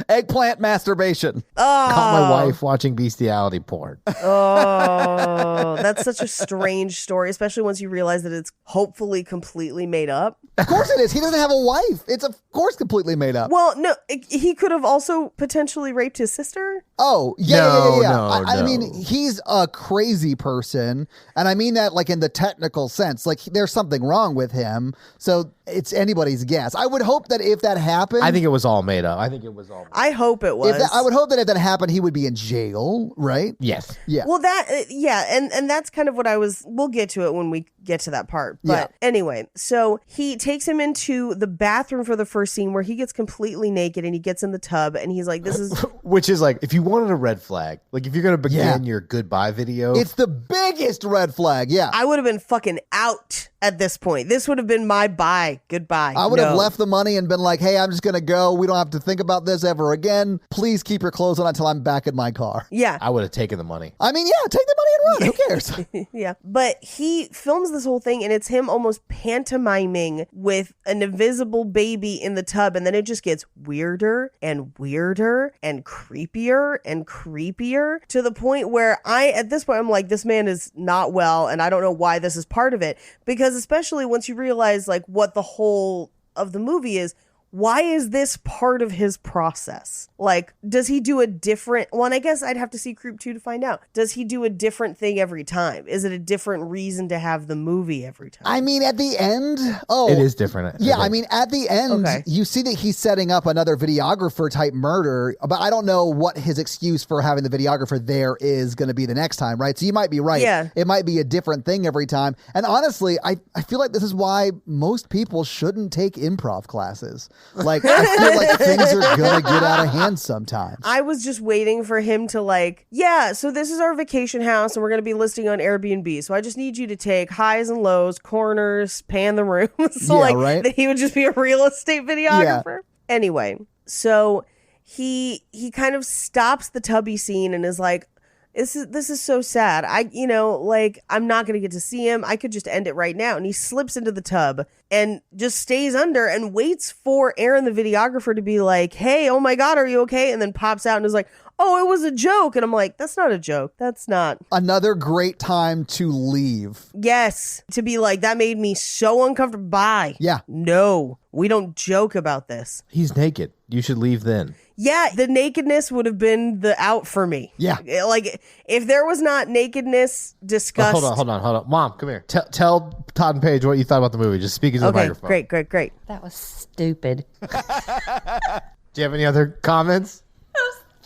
Eggplant masturbation. Caught my wife watching bestiality porn. Oh, that's such a strange story, especially once you realize that it's hopefully completely made up. Of course it is. He doesn't have a wife. It's of course completely made up. Well, no, he could have also potentially raped his sister. Oh, yeah, No, yeah. no, I no. mean, he's a crazy person. And I mean that like in the technical sense. Like there's something wrong with him. So it's anybody's guess. I would hope that if that happened. I think it was all made up. I think it was all made up. I hope it was. I would hope that if that happened, he would be in jail, right? Yes. Yeah. Well, and that's kind of what we'll get to it when we get to that part. But anyway, so he takes him into the bathroom for the first scene where he gets completely naked and he gets in the tub and he's like, this is... Which is like, if you wanted a red flag, like if you're going to begin your goodbye video. It's the biggest red flag. Yeah. I would have been fucking out at this point. This would have been my bye. Goodbye. I would have left the money and been like, hey, I'm just going to go. We don't have to think about this ever again. Please keep your clothes on until I'm back in my car. Yeah. I would have taken the money. I mean, yeah, take the money and run. Who cares? Yeah. But he films this whole thing and it's him almost pantomiming with an invisible baby in the tub. And then it just gets weirder and weirder and creepier to the point where at this point, I'm like, this man is not well. And I don't know why this is part of it. Because especially once you realize like what the whole of the movie is, why is this part of his process? Like, does he do a different one? I guess I'd have to see Creep 2 to find out. Does he do a different thing every time? Is it a different reason to have the movie every time? I mean, at the end, It is different. Yeah, I mean, at the end, you see that he's setting up another videographer type murder, but I don't know what his excuse for having the videographer there is going to be the next time, right? So you might be right. Yeah. It might be a different thing every time. And honestly, I feel like this is why most people shouldn't take improv classes. Like, I feel like things are going to get out of hand sometimes. I was just waiting for him to so this is our vacation house and we're going to be listing on Airbnb. So I just need you to take highs and lows, corners, pan the room. So right? that he would just be a real estate videographer. Anyway, so he kind of stops the tubby scene and is like, this is so sad. I'm not going to get to see him. I could just end it right now. And he slips into the tub and just stays under and waits for Aaron, the videographer, to be like, hey, oh my God, are you okay? And then pops out and is like, oh, it was a joke. And I'm like, that's not a joke. That's not. Another great time to leave. Yes. To be like, that made me so uncomfortable. Bye. Yeah. No, we don't joke about this. He's naked. You should leave then. Yeah, the nakedness would have been the out for me. Yeah. Like, if there was not nakedness discussed. Hold on. Mom, come here. Tell Todd and Paige what you thought about the movie. Just speak into the microphone. Great. That was stupid. Do you have any other comments?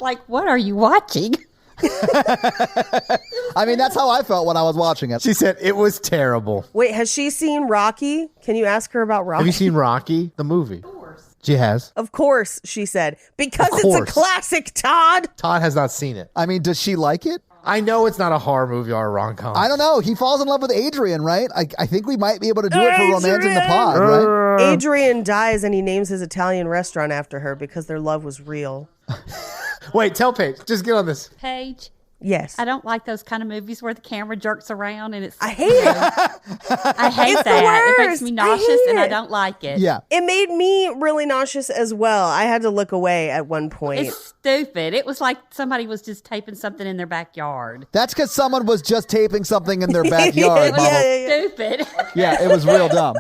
Like, what are you watching? I mean, that's how I felt when I was watching it. She said it was terrible. Wait, has she seen Rocky? Can you ask her about Rocky? Have you seen Rocky, the movie? Of course. She has. Of course, she said. Because it's course. a classic, Todd. Todd has not seen it. I mean, does she like it? I know it's not a horror movie or a rom-com. I don't know. He falls in love with Adrian, right? I think we might be able to do it for Romancing the Pod, right? Adrian dies and he names his Italian restaurant after her because their love was real. Wait, tell Paige. Just get on this. Paige, Yes. I don't like those kind of movies where the camera jerks around and it's. I hate it. I hate It's the that. It makes worst. me I nauseous hate and I it. don't like it. Yeah. It made me really nauseous as well. I had to look away at one point. It's stupid. It was like somebody was just taping something in their backyard. That's because someone was just taping something in their backyard, It was Bubba. stupid. Yeah, it was real dumb.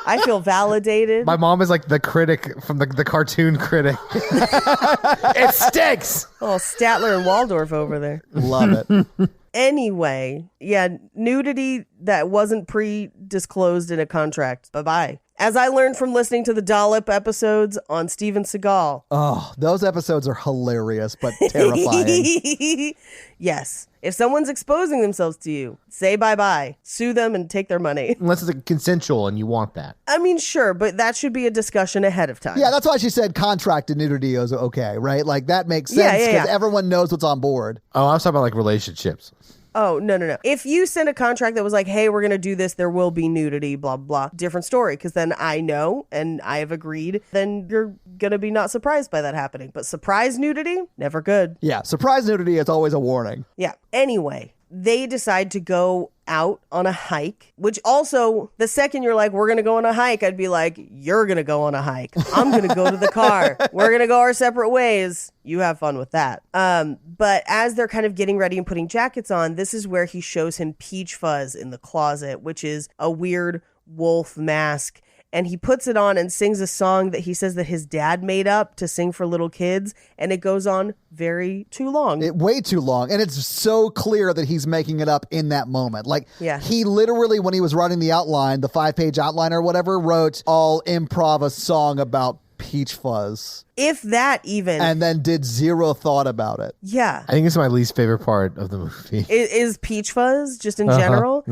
I feel validated. My mom is like the critic from the cartoon critic. It stinks. Oh, Statler and Waldorf over there. Love it. Anyway, yeah, nudity that wasn't pre-disclosed in a contract. Bye-bye. As I learned from listening to the Dollop episodes on Steven Seagal. Oh, those episodes are hilarious, but terrifying. Yes. If someone's exposing themselves to you, say bye-bye. Sue them and take their money. Unless it's consensual and you want that. I mean, sure, but that should be a discussion ahead of time. Yeah, that's why she said contracted nudity is okay, right? Like, that makes Yeah, sense yeah, because yeah. everyone knows what's on board. Oh, I was talking about like relationships. Oh, no. If you sent a contract that was like, hey, we're going to do this, there will be nudity, blah, blah, different story. Because then I know and I have agreed, then you're going to be not surprised by that happening. But surprise nudity, never good. Yeah, surprise nudity is always a warning. Yeah. Anyway, they decide to go out on a hike, which also the second you're like, we're going to go on a hike, I'd be like, you're going to go on a hike. I'm going to go to the car. We're going to go our separate ways. You have fun with that. But as they're kind of getting ready and putting jackets on, this is where he shows him Peachfuzz in the closet, which is a weird wolf mask. And he puts it on and sings a song that he says that his dad made up to sing for little kids. And it goes on very too long. Way too long. And it's so clear that he's making it up in that moment. Like, Yeah. he literally, when he was writing the outline, the 5-page outline or whatever, wrote, I'll improv a song about Peachfuzz. If that even. And then did zero thought about it. Yeah. I think it's my least favorite part of the movie. Is Peachfuzz just in general?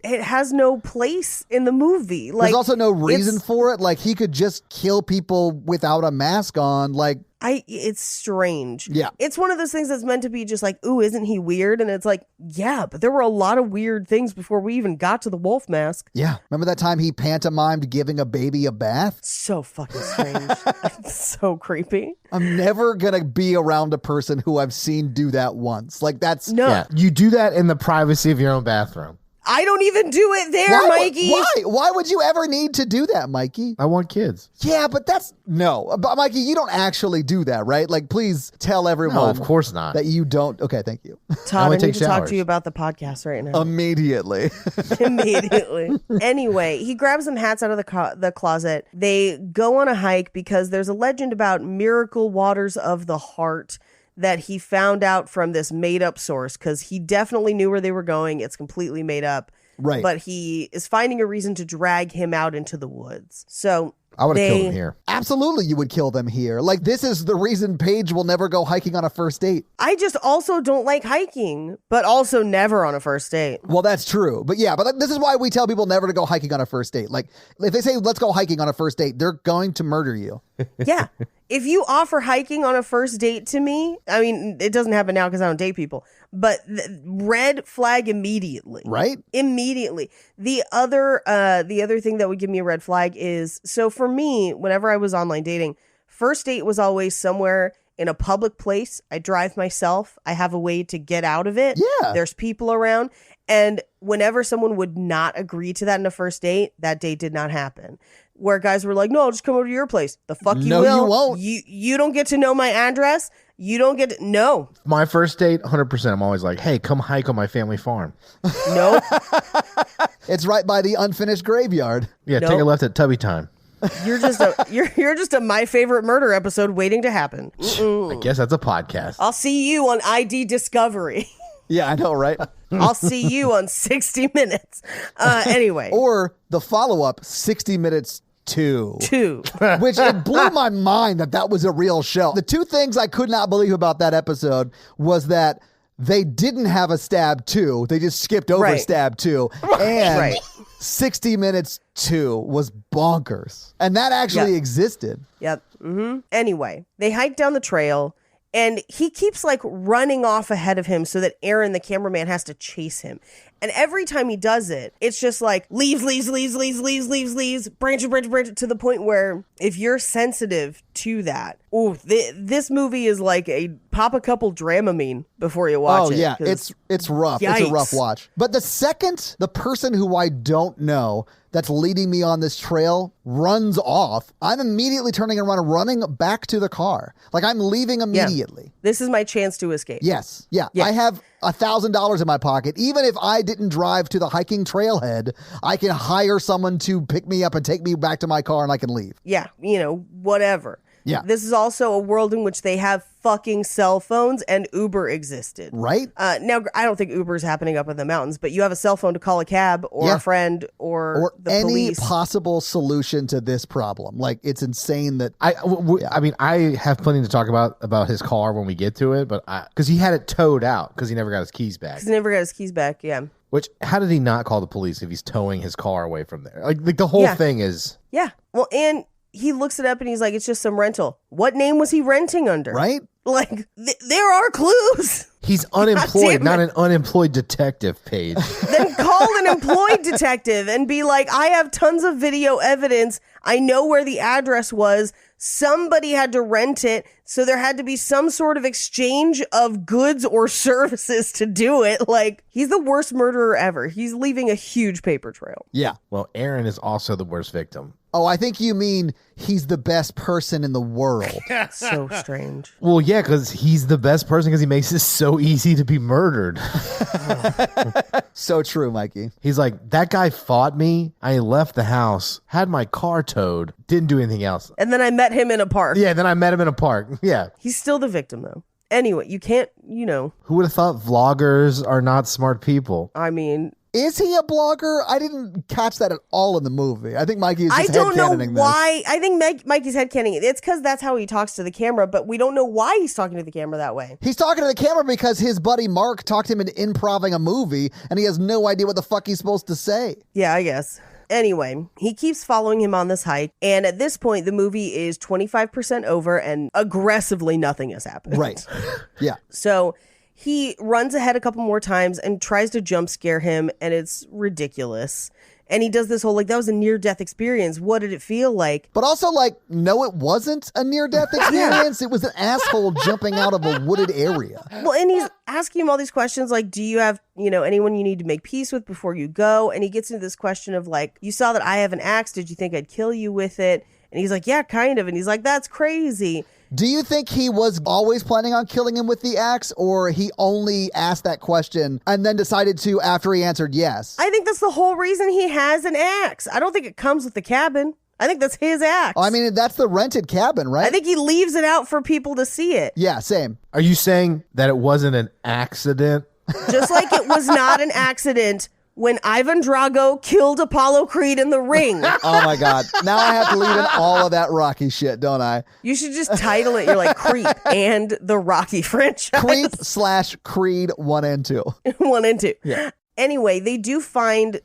It has no place in the movie. Like, There's also no reason it's- for it. Like, he could just kill people without a mask on. Like, it's strange. Yeah. It's one of those things that's meant to be just like, ooh, isn't he weird? And it's like, yeah, but there were a lot of weird things before we even got to the wolf mask. yeah. Remember that time he pantomimed giving a baby a bath? So fucking strange. It's so creepy. I'm never going to be around a person who I've seen do that once. Like, that's... No, Yeah, you do that in the privacy of your own bathroom. I don't even do it there, Why, Mikey. Why would you ever need to do that, Mikey? I want kids. Yeah, but that's... No. But, Mikey, you don't actually do that, right? Like, please tell everyone... No, of course not. That you don't... Okay, thank you. Todd, only I need take to talk showers. to you about the podcast right now. Immediately. Immediately. Anyway, he grabs some hats out of the closet. They go on a hike because there's a legend about miracle waters of the heart that he found out from this made-up source, because he definitely knew where they were going. It's completely made up. Right. But he is finding a reason to drag him out into the woods. So I would have killed they- him here. Absolutely, you would kill them here. Like, this is the reason Paige will never go hiking on a first date. I just also don't like hiking, but also never on a first date. Well, that's true. But yeah, but this is why we tell people never to go hiking on a first date. Like, if they say, let's go hiking on a first date, they're going to murder you. Yeah. If you offer hiking on a first date to me, I mean, it doesn't happen now because I don't date people, but red flag immediately. Right? Immediately. The other thing that would give me a red flag is, so for me, whenever I was online dating, first date was always somewhere in a public place. I drive myself. I have a way to get out of it. Yeah. There's people around. And whenever someone would not agree to that in a first date, that date did not happen. Where guys were like, no, I'll just come over to your place. The fuck you No, will. you won't. You don't get to know my address. You don't get to, no. My first date, 100%. I'm always like, hey, come hike on my family farm. Nope. It's right by the unfinished graveyard. Yeah, take Nope. a left at Tubby Time. You're just a My Favorite Murder episode waiting to happen. I guess that's a podcast. I'll see you on ID Discovery. Yeah, I know, right? I'll see you on 60 Minutes. Anyway. Or the follow-up, 60 Minutes 2. Which it blew my mind that was a real show. The two things I could not believe about that episode was that they didn't have a Stab 2. They just skipped over Stab 2. And 60 Minutes 2 was bonkers. And that actually existed. Yep. Mm-hmm. Anyway, they hike down the trail. And he keeps like running off ahead of him so that Aaron, the cameraman, has to chase him. And every time he does it, it's just like leaves, branch, to the point where if you're sensitive to that, this movie is like pop a couple Dramamine before you watch it. Oh, yeah. It's rough. Yikes. It's a rough watch. But the second the person who I don't know that's leading me on this trail runs off, I'm immediately turning around and running back to the car. Like I'm leaving immediately. Yeah. This is my chance to escape. Yes. Yeah. I have $1,000 in my pocket. Even if I didn't drive to the hiking trailhead, I can hire someone to pick me up and take me back to my car and I can leave. Yeah. Whatever. Yeah. This is also a world in which they have fucking cell phones and Uber existed. Right? Now, I don't think Uber's happening up in the mountains, but you have a cell phone to call a cab or a friend or the any police. possible solution to this problem. Like, it's insane that... I mean, I have plenty to talk about his car when we get to it, but because he had it towed out because he never got his keys back. Yeah. Which, how did he not call the police if he's towing his car away from there? Like the whole thing is... Yeah. Well, and he looks it up and he's like, it's just some rental. What name was he renting under? Right? Like, there are clues. He's unemployed, not an unemployed detective page. Then call an employed detective and be like, I have tons of video evidence. I know where the address was. Somebody had to rent it. So there had to be some sort of exchange of goods or services to do it. Like, he's the worst murderer ever. He's leaving a huge paper trail. Yeah. Well, Aaron is also the worst victim. Oh, I think you mean he's the best person in the world. So strange. Well, yeah, because he's the best person because he makes it so easy to be murdered. So true, Mikey. He's like, that guy fought me. I left the house, had my car towed, didn't do anything else. And then I met him in a park. Yeah, then I met him in a park. Yeah. He's still the victim, though. Anyway, you can't, Who would have thought vloggers are not smart people? I mean... Is he a blogger? I didn't catch that at all in the movie. I think Mikey is just I don't know headcanoning why. I think Mikey's headcanoning it. It's because that's how he talks to the camera, but we don't know why he's talking to the camera that way. He's talking to the camera because his buddy Mark talked him into improving a movie, and he has no idea what the fuck he's supposed to say. Yeah, I guess. Anyway, he keeps following him on this hike, and at this point, the movie is 25% over, and aggressively nothing has happened. Right. Yeah. So... he runs ahead a couple more times and tries to jump scare him, and it's ridiculous. And he does this whole, that was a near-death experience. What did it feel like? But also, no, it wasn't a near-death experience. It was an asshole jumping out of a wooded area. Well, and he's asking him all these questions, like, do you have, anyone you need to make peace with before you go? And he gets into this question of, you saw that I have an axe. Did you think I'd kill you with it? And he's like, yeah, kind of. And he's like, that's crazy. Do you think he was always planning on killing him with the axe, or he only asked that question and then decided to after he answered yes? I think that's the whole reason he has an axe. I don't think it comes with the cabin. I think that's his axe. I mean, that's the rented cabin, right? I think he leaves it out for people to see it. Yeah, same. Are you saying that it wasn't an accident? Just like it was not an accident when Ivan Drago killed Apollo Creed in the ring. Oh my God. Now I have to leave in all of that Rocky shit, don't I? You should just title it, you're like, Creep and the Rocky franchise. Creep/Creed 1 and 2. 1 and 2. Yeah. Anyway, they do find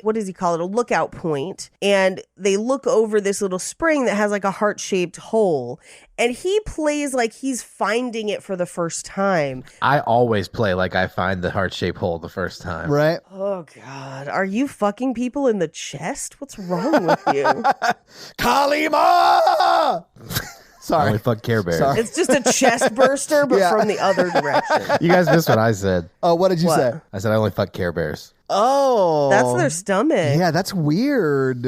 what does he call it? A lookout point. And they look over this little spring that has a heart-shaped hole. And he plays like he's finding it for the first time. I always play like I find the heart-shaped hole the first time. Right? Oh, God. Are you fucking people in the chest? What's wrong with you? Kalima! I Sorry. only fuck Care Bears. Sorry. It's just a chest burster, but from the other direction. You guys missed what I said. Oh, what did you say? I said I only fuck Care Bears. Oh. That's their stomach. Yeah, that's weird.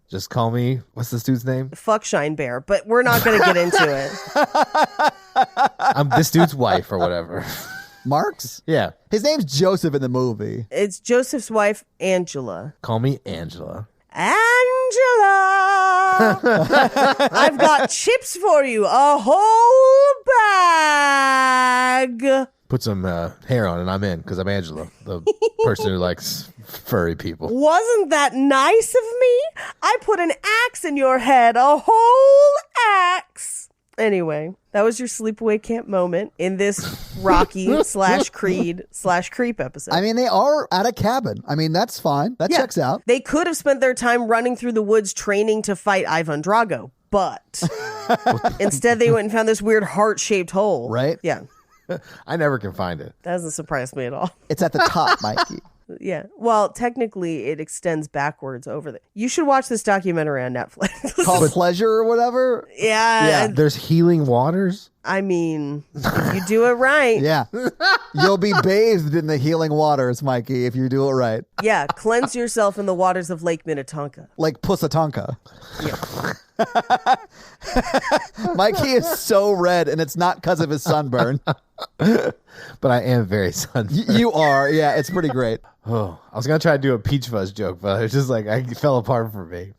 Just call me, what's this dude's name? Fuck Shine Bear, but we're not going to get into it. I'm this dude's wife or whatever. Marks? Yeah. His name's Joseph in the movie. It's Joseph's wife, Angela. Call me Angela. Angela! I've got chips for you, a whole bag. Put some hair on and I'm in because I'm Angela, the person who likes furry people. Wasn't that nice of me? I put an axe in your head, a whole axe. Anyway, that was your sleepaway camp moment in this Rocky / Creed / Creep episode. I mean, they are at a cabin. I mean, that's fine. That checks out. They could have spent their time running through the woods training to fight Ivan Drago, but instead they went and found this weird heart-shaped hole. Right? Yeah. I never can find it. That doesn't surprise me at all. It's at the top, Mikey. Yeah. Well, technically, it extends backwards over the. You should watch this documentary on Netflix. Called Pleasure or whatever. Yeah. There's healing waters. I mean, if you do it right. Yeah. You'll be bathed in the healing waters, Mikey, if you do it right. Yeah. Cleanse yourself in the waters of Lake Minnetonka. Like Pusatonka. Yeah. Mikey is so red, and it's not because of his sunburn. But I am very sunburned. You are. Yeah, it's pretty great. Oh, I was going to try to do a Peachfuzz joke, but it's just like, I fell apart for me.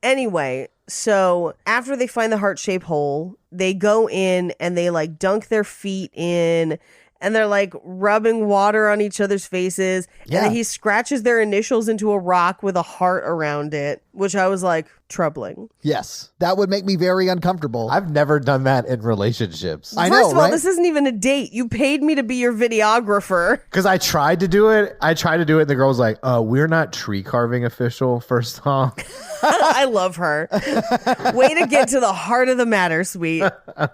Anyway, so after they find the heart-shaped hole, they go in and they like dunk their feet in and they're like rubbing water on each other's faces. Yeah. And then he scratches their initials into a rock with a heart around it, which I was like, troubling. Yes. That would make me very uncomfortable. I've never done that in relationships. I First know, of all, right? this isn't even a date. You paid me to be your videographer. Because I tried to do it. And the girl was like, we're not tree carving official, first off. I love her. Way to get to the heart of the matter, sweet.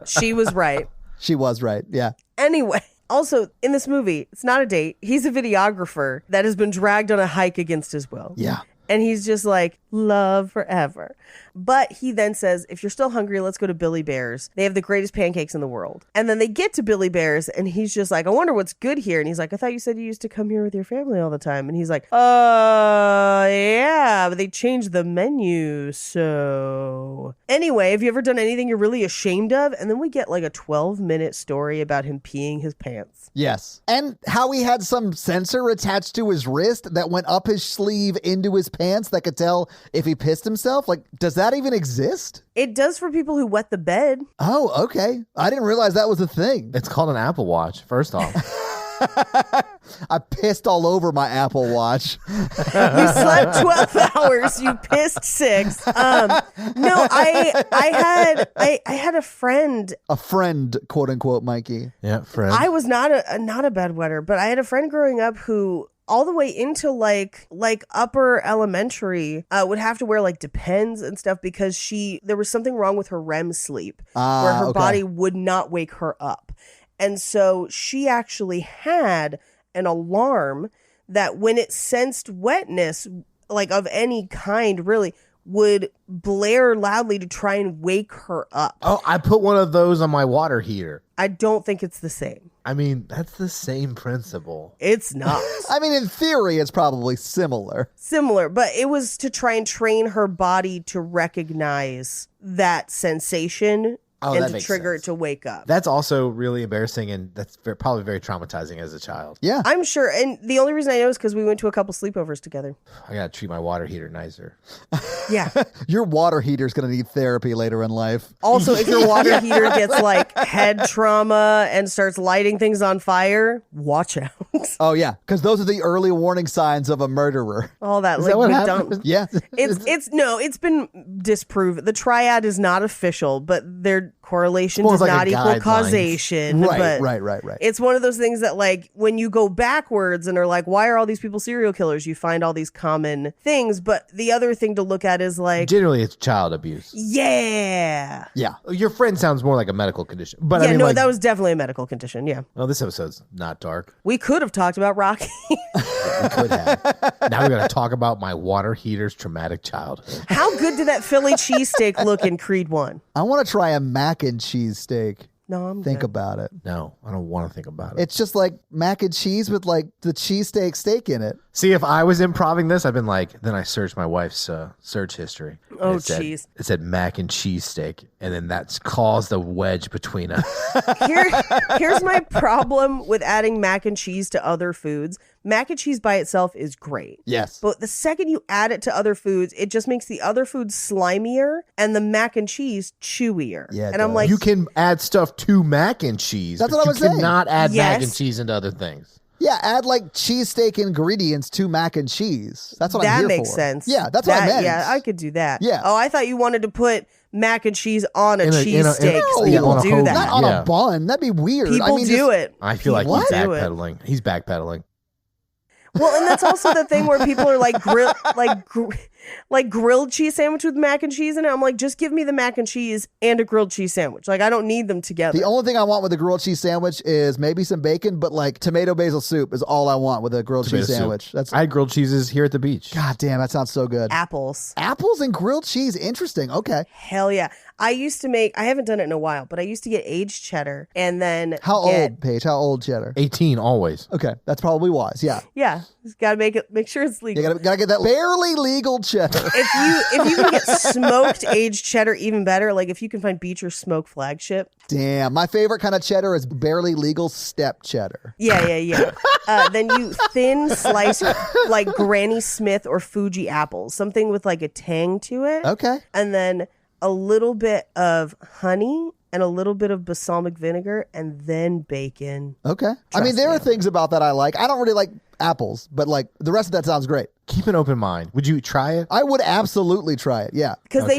She was right. She was right. Yeah. Anyway, also in this movie, it's not a date. He's a videographer that has been dragged on a hike against his will. Yeah. And he's just like, love forever. But he then says, if you're still hungry, let's go to Billy Bear's. They have the greatest pancakes in the world. And then they get to Billy Bear's and he's just like, I wonder what's good here. And he's like, I thought you said you used to come here with your family all the time. And he's like, yeah, but they changed the menu. So anyway, have you ever done anything you're really ashamed of? And then we get like a 12-minute story about him peeing his pants. Yes. And how he had some sensor attached to his wrist that went up his sleeve into his pants that could tell if he pissed himself. Like, does that even exist? It does for people who wet the bed. Oh, okay. I didn't realize that was a thing. It's called an Apple Watch, first off. I pissed all over my Apple Watch. You slept 12 hours. You pissed 6. No, I had a friend. A friend, quote unquote, Mikey. Yeah, friend. I was not a bedwetter, but I had a friend growing up who all the way into like upper elementary would have to wear like Depends and stuff because there was something wrong with her REM sleep where her body would not wake her up. And so she actually had an alarm that when it sensed wetness, like of any kind really, would blare loudly to try and wake her up. Oh, I put one of those on my water heater. I don't think it's the same. I mean, that's the same principle. It's not. I mean, in theory, it's probably similar. Similar, but it was to try and train her body to recognize that sensation and that to makes trigger sense. it to wake up. That's also really embarrassing, and that's probably very traumatizing as a child. Yeah. I'm sure. And the only reason I know is because we went to a couple sleepovers together. I gotta treat my water heater nicer. Yeah. Your water heater's going to need therapy later in life. Also, if your water heater gets like head trauma and starts lighting things on fire, watch out. Oh, yeah. Because those are the early warning signs of a murderer. All that Is that what liquid happened? dump. Yeah. It's been disproven. The triad is not official, but their correlation It's more does like a not equal guidelines. causation. Right, but right. It's one of those things that like when you go backwards and are like, why are all these people serial killers? You find all these common things. But the other thing to look at is like, Generally, it's child abuse. yeah. Yeah. Your friend sounds more like a medical condition. But Yeah, I mean, no, like, that was definitely a medical condition. Yeah. well, this episode's not dark. We could have talked about Rocky. We could have. Now we're going to talk about my water heater's traumatic childhood. How good did that Philly cheesesteak look in Creed 1? I want to try a mac and cheese steak. No, I'm Think good. about it. No, I don't want to think about it. It's just like mac and cheese with like the cheesesteak steak in it. See, if I was improving this, I've been like, then I searched my wife's search history. Oh, It said- jeez. It said mac and cheese steak, and then that's caused a wedge between us. Here's my problem with adding mac and cheese to other foods. Mac and cheese by itself is great. Yes. But the second you add it to other foods, it just makes the other food slimier and the mac and cheese chewier. Yeah, it and I'm does. like, You can add stuff to mac and cheese. That's but what I was you saying. cannot add mac and Yes. cheese into other things. Yeah, add like cheesesteak ingredients to mac and cheese. That's what I'm that here makes for. sense. Yeah, that's what I meant. Yeah, I could do that. Yeah. Oh, I thought you wanted to put mac and cheese on a In a- cheesesteak. in a- People on a do hoagie. that. Not on Yeah. a bun. That'd be weird. People I mean, do just- it. I feel like People he's do it. backpedaling. He's backpedaling. Well, and that's also the thing where people are like like grilled cheese sandwich with mac and cheese in it. I'm like, just give me the mac and cheese and a grilled cheese sandwich. Like, I don't need them together. The only thing I want with a grilled cheese sandwich is maybe some bacon, but like tomato basil soup is all I want with a grilled Tomato cheese soup. sandwich. That's I had grilled cheeses here at the beach. God damn, that sounds so good. Apples. Apples and grilled cheese, interesting. Okay. Hell yeah. I haven't done it in a while, but I used to get aged cheddar and then How old, Paige? How old cheddar? 18 always. Okay, that's probably wise. Yeah, Yeah. Just gotta make sure it's legal. you gotta get that barely legal cheddar. If you can get smoked aged cheddar, even better. Like if you can find Beecher Smoke Flagship. Damn, my favorite kind of cheddar is barely legal step cheddar. Yeah. Then you thin slice like Granny Smith or Fuji apples, something with like a tang to it. Okay. And then a little bit of honey and a little bit of balsamic vinegar and then bacon. Okay. I mean, Trust there me. are things about that I like. I don't really like apples, but like the rest of that sounds great. Keep an open mind. Would you try it? I would absolutely try it. Yeah. Because Okay.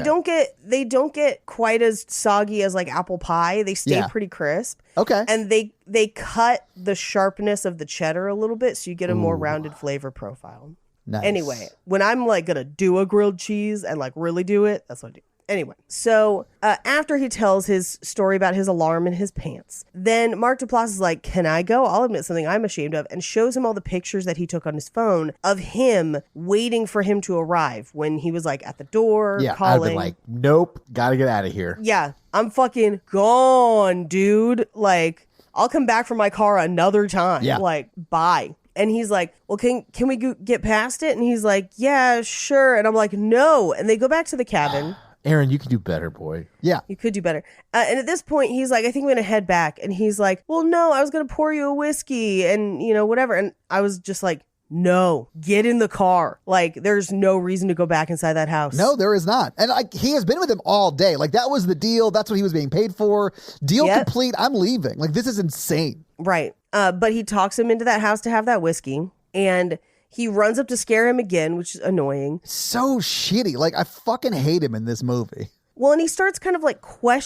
they don't get quite as soggy as like apple pie. They stay Yeah. pretty crisp. Okay. And they cut the sharpness of the cheddar a little bit so you get a more rounded flavor profile. Nice. Anyway, when I'm like gonna do a grilled cheese and like really do it, that's what I do. Anyway, so after he tells his story about his alarm in his pants, then Mark Duplass is like, "Can I go? I'll admit something I'm ashamed of," and shows him all the pictures that he took on his phone of him waiting for him to arrive when he was like at the door Yeah, I'd have calling. been like, nope, gotta get out of here. Yeah, I'm fucking gone, dude. Like, I'll come back for my car another time. Yeah. Like, bye. And he's like, well, can we get past it? And he's like, yeah, sure. And I'm like, no. And they go back to the cabin. Aaron, you can do better, boy. Yeah. You could do better. And at this point, he's like, I think I'm going to head back. And he's like, well, no, I was going to pour you a whiskey and, whatever. And I was just like, no, get in the car. Like, there's no reason to go back inside that house. No, there is not. And like he has been with him all day. Like that was the deal. That's what he was being paid for. Deal Yep. complete. I'm leaving. Like this is insane. Right. But he talks him into that house to have that whiskey. And he runs up to scare him again, which is annoying. So shitty. Like I fucking hate him in this movie. Well, and he starts kind of like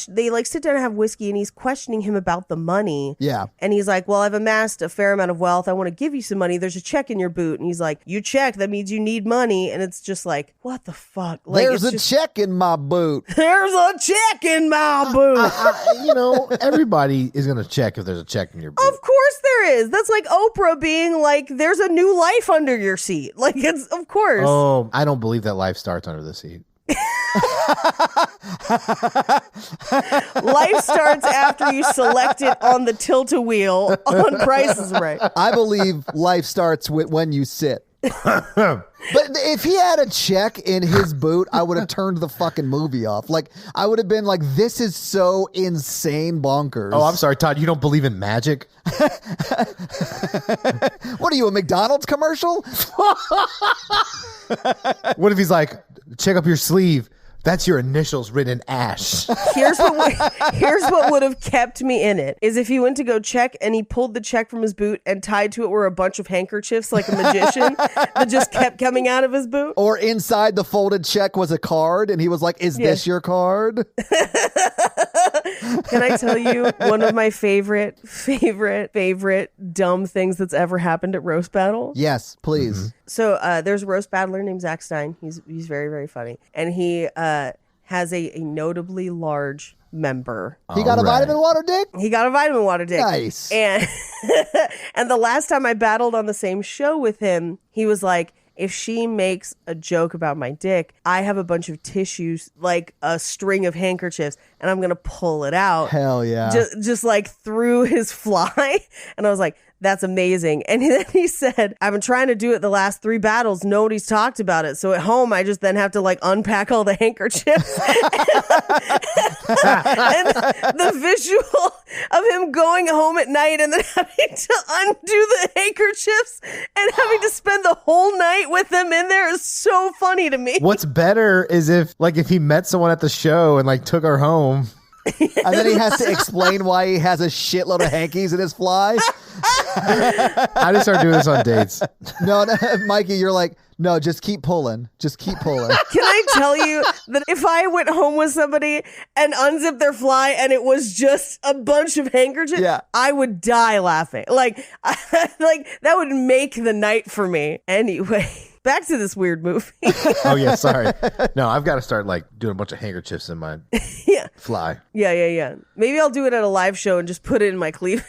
they like sit down and have whiskey and he's questioning him about the money. Yeah. And he's like, well, I've amassed a fair amount of wealth. I want to give you some money. There's a check in your boot. And he's like, you check. That means you need money. And it's just like, what the fuck? Like, There's it's a just, check in my boot. There's a check in my boot. Everybody is gonna check if there's a check in your boot. Of course there is. That's like Oprah being like, there's a new life under your seat. Like, it's, of course. Oh, I don't believe that life starts under the seat. Life starts after you select it on the tilt-a-wheel on Price is Right. I believe life starts with when you sit. But if he had a check in his boot, I would have turned the fucking movie off. Like I would have been like, this is so insane bonkers. Oh, I'm sorry, Todd. You don't believe in magic? What are you, a McDonald's commercial? What if he's like, check up your sleeve? That's your initials written in ash. Here's what would have kept me in it is if he went to go check and he pulled the check from his boot and tied to it were a bunch of handkerchiefs like a magician that just kept coming out of his boot. Or inside the folded check was a card and he was like, is this your card? Can I tell you one of my favorite dumb things that's ever happened at Roast Battle? Yes, please. So there's a roast battler named Zach Stein. He's very, very funny. And he has a notably large member. He got a vitamin water dick? He got a vitamin water dick. Nice. And and the last time I battled on the same show with him, he was like, if she makes a joke about my dick, I have a bunch of tissues, like a string of handkerchiefs, and I'm going to pull it out. Hell yeah. Just like through his fly. And I was like, that's amazing. And then he said, I've been trying to do it the last 3 battles. Nobody's talked about it. So at home, I just then have to like unpack all the handkerchiefs. And the visual of him going home at night and then having to undo the handkerchiefs and having to spend the whole night with them in there is so funny to me. What's better is if he met someone at the show and like took her home. And then he has to explain why he has a shitload of hankies in his fly. I just start doing this on dates. No, Mikey, you're like, no, just keep pulling. Just keep pulling. Can I tell you that if I went home with somebody and unzipped their fly and it was just a bunch of handkerchiefs, I would die laughing. Like that would make the night for me. Anyway, back to this weird movie. Oh yeah, sorry. No, I've got to start like doing a bunch of handkerchiefs in my fly. Yeah. Maybe I'll do it at a live show and just put it in my cleavage.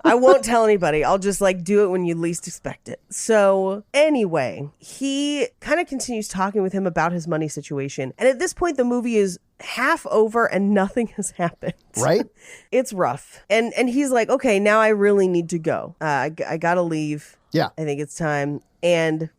I won't tell anybody. I'll just like do it when you least expect it. So anyway, he kind of continues talking with him about his money situation. And at this point, the movie is half over and nothing has happened. Right? It's rough. And he's like, okay, now I really need to go. I got to leave. Yeah. I think it's time. And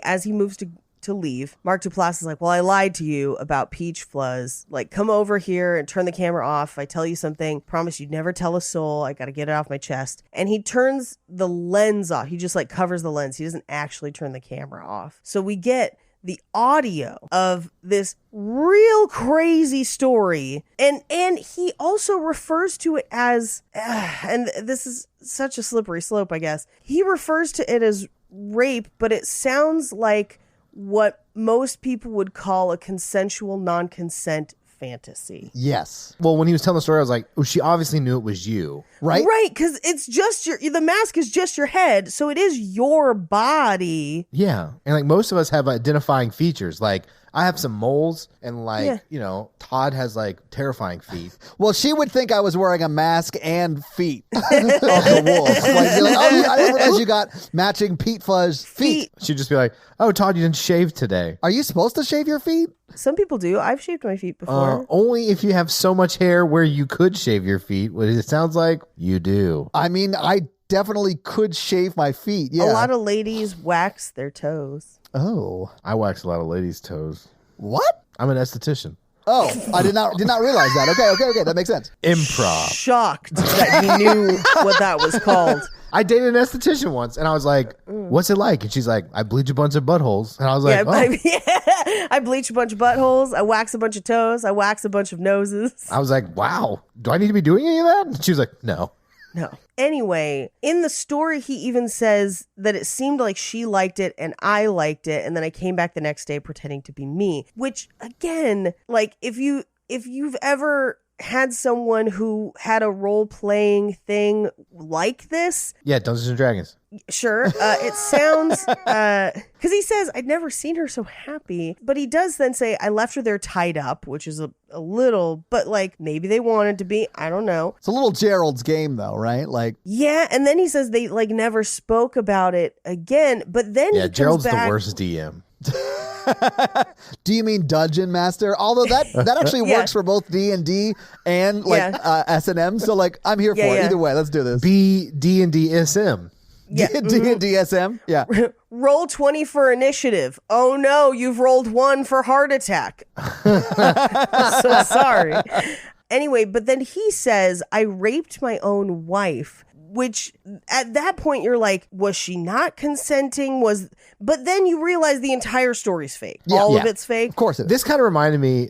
as he moves to leave, Mark Duplass is like, well, I lied to you about Peachfuzz. Like, come over here and turn the camera off. If I tell you something, promise you'd never tell a soul. I got to get it off my chest. And he turns the lens off. He just like covers the lens. He doesn't actually turn the camera off. So we get the audio of this real crazy story. And he also refers to it as, and this is such a slippery slope, I guess. He refers to it as rape, but it sounds like what most people would call a consensual non-consent fantasy. Yes. Well, when he was telling the story, I was like, oh, she obviously knew it was you. Right? Right, because it's just the mask is just your head, so it is your body. Yeah. And like most of us have identifying features. Like I have some moles and like, Todd has like terrifying feet. Well, she would think I was wearing a mask and feet of the wolf. Like, you're like, oh, yeah, I didn't realize you got matching Peachfuzz feet. She'd just be like, oh, Todd, you didn't shave today. Are you supposed to shave your feet? Some people do. I've shaved my feet before. Only if you have so much hair where you could shave your feet, what it sounds like you do. I mean, I definitely could shave my feet. Yeah. A lot of ladies wax their toes. Oh. I wax a lot of ladies' toes. What? I'm an esthetician. Oh, I did not realize that. Okay. That makes sense. Improv. Shocked that he knew what that was called. I dated an esthetician once, and I was like, what's it like? And she's like, I bleach a bunch of buttholes. And I was like, I bleach a bunch of buttholes. I wax a bunch of toes. I wax a bunch of noses. I was like, wow, do I need to be doing any of that? And she was like, no. Anyway, in the story, he even says that it seemed like she liked it and I liked it. And then I came back the next day pretending to be me, which again, like if you've ever had someone who had a role-playing thing like this. Yeah, Dungeons and Dragons. Sure. It sounds, because he says, I'd never seen her so happy. But he does then say, I left her there tied up, which is a little, but like maybe they wanted to be. I don't know. It's a little Gerald's game though, right? Like, yeah. And then he says they like never spoke about it again. But then he Gerald's comes back, the worst DM. Do you mean Dungeon Master? Although that actually works for both D&D and like S&M. So like I'm here for it. Either way, let's do this. B D&D SM. Yeah. D&D SM. Yeah. Roll 20 for initiative. Oh no, you've rolled 1 for heart attack. So sorry. Anyway, but then he says, I raped my own wife. Which at that point you're like, was she not consenting? But then you realize the entire story's fake. All of it's fake. Of course it is. This kind of reminded me,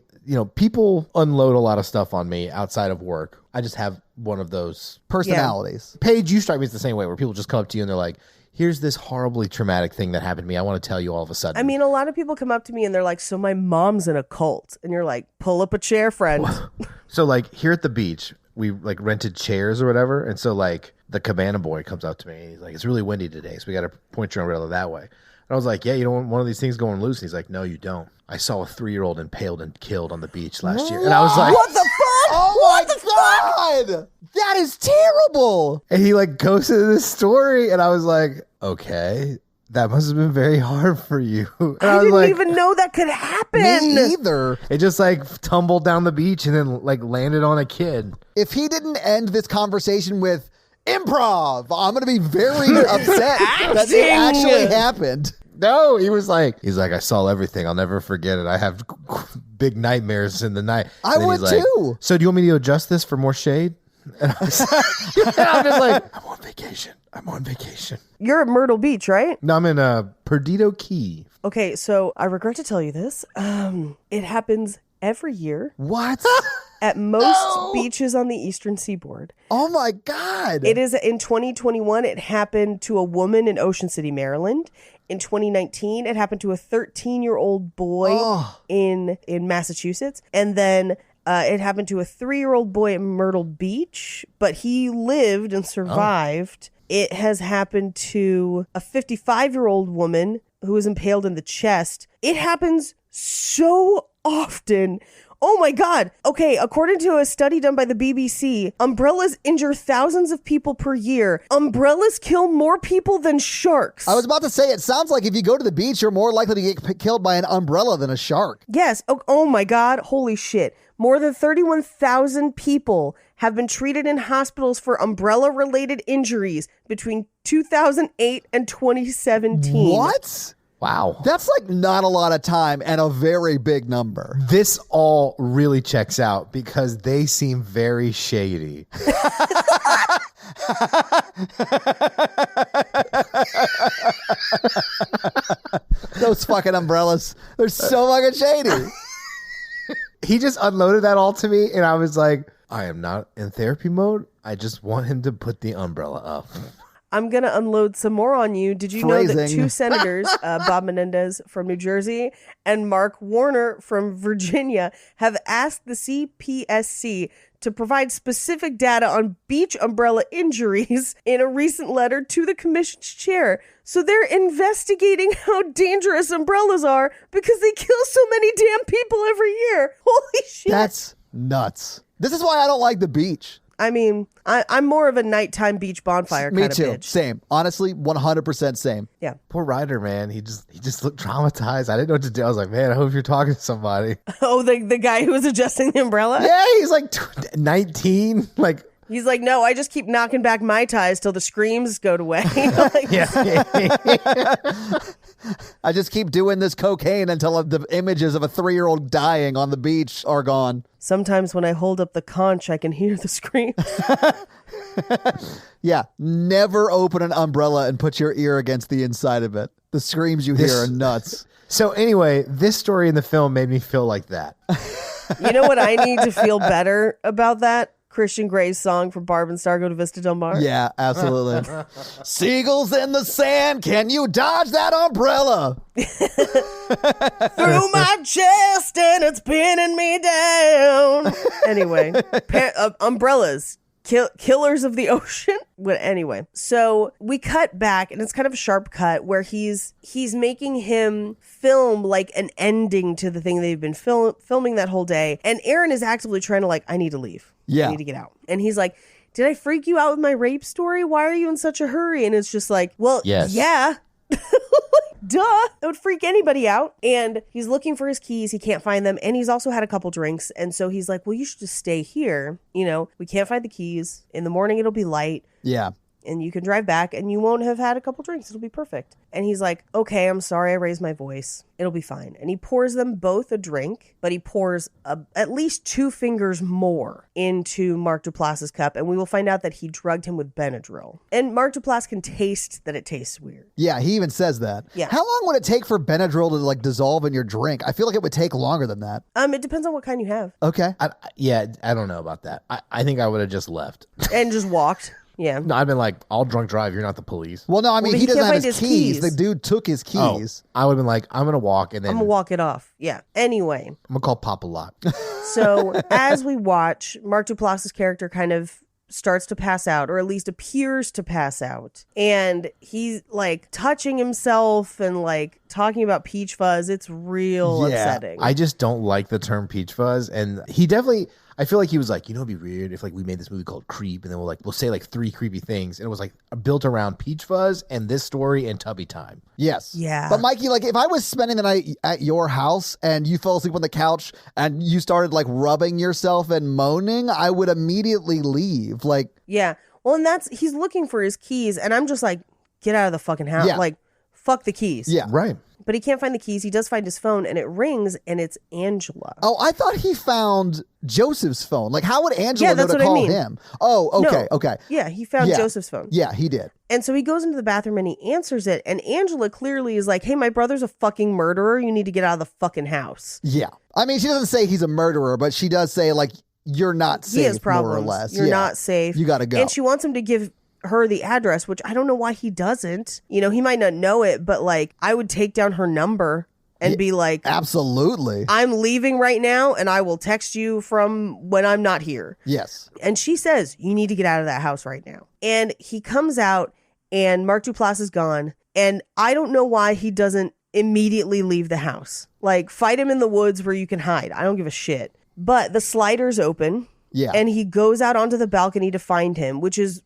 people unload a lot of stuff on me outside of work. I just have one of those personalities. Paige, you strike me as the same way, where people just come up to you and they're like, here's this horribly traumatic thing that happened to me. I want to tell you all of a sudden. I mean, a lot of people come up to me and they're like, so my mom's in a cult. And you're like, pull up a chair, friend. So like here at the beach, we like rented chairs or whatever. And so like the cabana boy comes up to me and he's like, it's really windy today, so we got to point your umbrella that way. And I was like, yeah, you don't want one of these things going loose? And he's like, no, you don't. I saw a 3-year-old impaled and killed on the beach last year. And I was like, what the fuck? Oh my God. That is terrible. And he like goes into this story and I was like, okay, that must have been very hard for you. And I was didn't like, even know that could happen. Me either. it just like tumbled down the beach and then like landed on a kid. If he didn't end this conversation with improv, I'm going to be very upset that it actually happened. No, he's like, I saw everything. I'll never forget it. I have big nightmares in the night. I And then would he's like, too. So do you want me to adjust this for more shade? And I'm just like, I'm on vacation. You're at Myrtle Beach, right? No, I'm in Perdido Key. Okay, so I regret to tell you this. It happens every year What? at most beaches on the eastern seaboard. Oh my God. It is in 2021. It happened to a woman in Ocean City, Maryland. In 2019, it happened to a 13-year-old boy in Massachusetts. And then it happened to a 3-year-old boy at Myrtle Beach, but he lived and survived. It has happened to a 55-year-old woman who was impaled in the chest. It happens so often. Oh my God. Okay, according to a study done by the BBC, umbrellas injure thousands of people per year. Umbrellas kill more people than sharks. I was about to say, it sounds like if you go to the beach, you're more likely to get killed by an umbrella than a shark. Yes. Oh my God. Holy shit. More than 31,000 people have been treated in hospitals for umbrella-related injuries between 2008 and 2017. What? Wow. That's like not a lot of time and a very big number. This all really checks out because they seem very shady. Those fucking umbrellas. They're so fucking shady. He just unloaded that all to me, and I was like, I am not in therapy mode. I just want him to put the umbrella up. I'm going to unload some more on you. Did you know that Phrasing. 2 senators, Bob Menendez from New Jersey and Mark Warner from Virginia, have asked the CPSC to provide specific data on beach umbrella injuries in a recent letter to the commission's chair. So they're investigating how dangerous umbrellas are because they kill so many damn people every year. Holy shit. That's nuts. This is why I don't like the beach. I mean, I'm more of a nighttime beach bonfire Me kind too. of bitch. Same. Honestly, 100% same. Yeah. Poor Ryder, man. He just looked traumatized. I didn't know what to do. I was like, man, I hope you're talking to somebody. Oh, the guy who was adjusting the umbrella? Yeah, he's like 19. Like, He's like, no, I just keep knocking back my ties till the screams go away. Like, yeah. I just keep doing this cocaine until the images of a 3-year-old dying on the beach are gone. sometimes when I hold up the conch, I can hear the screams. Yeah, never open an umbrella and put your ear against the inside of it. The screams you hear are nuts. So anyway, this story in the film made me feel like that. You know what I need to feel better about that? Christian Gray's song from Barb and Star Go to Vista Del Mar. Yeah, absolutely. Seagulls in the sand, can you dodge that umbrella? Through my chest and it's pinning me down. Anyway, umbrellas. Killers of the ocean. But anyway, so we cut back and it's kind of a sharp cut where he's making him film like an ending to the thing they've been filming that whole day. And Aaron is actively trying to I need to leave. Yeah. I need to get out. And he's like, did I freak you out with my rape story? Why are you in such a hurry? And it's just like, well, Yes. yeah. Duh. That would freak anybody out. And he's looking for his keys. He can't find them. And he's also had a couple drinks. And so he's like, well, you should just stay here. You know, we can't find the keys. In the morning, it'll be light. Yeah. And you can drive back and you won't have had a couple drinks. It'll be perfect. And he's like, okay, I'm sorry I raised my voice. It'll be fine. And he pours them both a drink, but he pours at least 2 fingers more into Mark Duplass's cup. And we will find out that he drugged him with Benadryl. And Mark Duplass can taste that it tastes weird. Yeah, he even says that. Yeah. How long would it take for Benadryl to dissolve in your drink? I feel like it would take longer than that. It depends on what kind you have. Okay. I don't know about that. I think I would have just left. And just walked. Yeah. No, I've been like, I'll drunk drive. You're not the police. Well, no, I mean, but he he doesn't can't have find his his keys. keys. The dude took his keys. I would have been like, I'm going to walk and then I'm going to walk it off. Yeah. Anyway. I'm going to call Pop a lot. So as we watch, Mark Duplass's character kind of starts to pass out, or at least appears to pass out. And he's touching himself and talking about Peachfuzz. It's real upsetting. I just don't like the term Peachfuzz. And he definitely, I feel like he was like, it'd be weird if like we made this movie called Creep, and then we'll say like 3 creepy things, and it was like built around Peachfuzz and this story and Tubby Time. Yes. Yeah. But Mikey, like if I was spending the night at your house and you fell asleep on the couch and you started like rubbing yourself and moaning, I would immediately leave. Like, Yeah. Well, and he's looking for his keys, and I'm just like, get out of the fucking house. Yeah. Like, fuck the keys. yeah. Right. But he can't find the keys. He does find his phone, and it rings, and it's Angela. Oh, I thought he found Joseph's phone. Like, how would Angela know that's to what I call mean. him? Oh, okay, No. okay. Yeah, he found Yeah. Joseph's phone. Yeah, he did. And so he goes into the bathroom and he answers it. And Angela clearly is like, hey, my brother's a fucking murderer. You need to get out of the fucking house. Yeah. I mean, she doesn't say he's a murderer, but she does say, like, you're not safe, He has more or problems. less. You're Yeah. not safe. You got to go. And she wants him to give her the address, which I don't know why he doesn't. You know, he might not know it, but like, I would take down her number and be like, Absolutely. I'm leaving right now and I will text you from when I'm not here. Yes. And she says, you need to get out of that house right now. And he comes out and Mark Duplass is gone. And I don't know why he doesn't immediately leave the house. Like, fight him in the woods where you can hide. I don't give a shit. But the slider's open. Yeah. And he goes out onto the balcony to find him, which is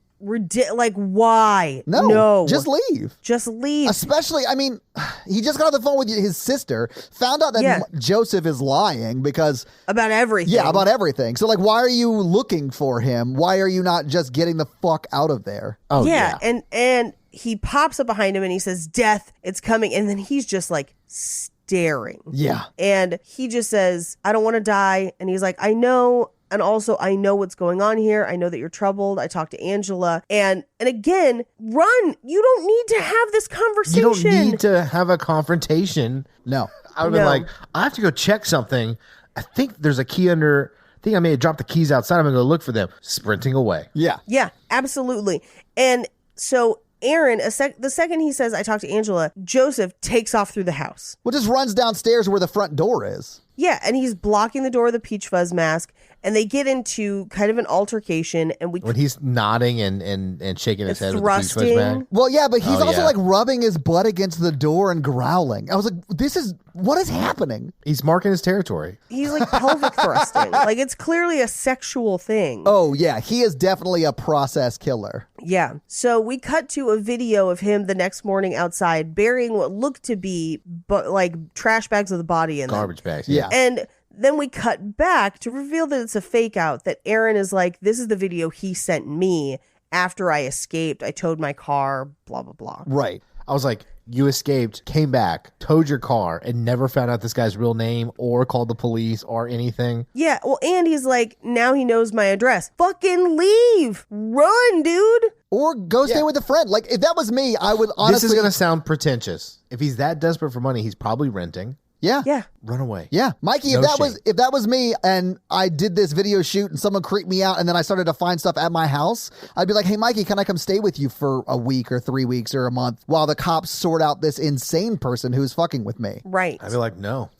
like, why? No. Just leave. Just leave. Especially, I mean, he just got off the phone with his sister, found out that Yeah. Joseph is lying because, About everything. yeah, about everything. So, like, why are you looking for him? Why are you not just getting the fuck out of there? Oh, yeah. yeah. And he pops up behind him and he says, death, it's coming. And then he's just like staring. Yeah. And he just says, I don't want to die. And he's like, I know. And also, I know what's going on here. I know that you're troubled. I talked to Angela. And again, run. You don't need to have this conversation. You don't need to have a confrontation. No. I would have No. been like, I have to go check something. I think there's a key under. I think I may have dropped the keys outside. I'm going to go look for them. Sprinting away. Yeah. Yeah, absolutely. And so Aaron, the second he says, I talked to Angela, Joseph takes off through the house. Well, just runs downstairs where the front door is. Yeah, and he's blocking the door with the Peachfuzz mask, and they get into kind of an altercation, and When he's nodding and shaking his head with the thrusting. Peachfuzz bag. Well, yeah, but he's Oh, also yeah. like rubbing his butt against the door and growling. I was like, what is happening? He's marking his territory. he's like pelvic thrusting. Like, it's clearly a sexual thing. Oh, yeah, he is definitely a process killer. Yeah. So we cut to a video of him the next morning outside burying what looked to be like trash bags with a body in them. Garbage bags. Yeah. And then we cut back to reveal that it's a fake out, that Aaron is like, this is the video he sent me after I escaped. I towed my car, blah, blah, blah. Right. I was like, you escaped, came back, towed your car, and never found out this guy's real name or called the police or anything. Yeah. Well, and he's like, now he knows my address. Fucking leave. Run, dude. Or go stay with a friend. Like, if that was me, I would honestly... This is going to sound pretentious. If he's that desperate for money, he's probably renting. Yeah. Yeah. Run away. Yeah. Mikey, No if that was me and I did this video shoot and someone creeped me out and then I started to find stuff at my house, I'd be like, hey, Mikey, can I come stay with you for a week or 3 weeks or a month while the cops sort out this insane person who's fucking with me? Right. I'd be like, no.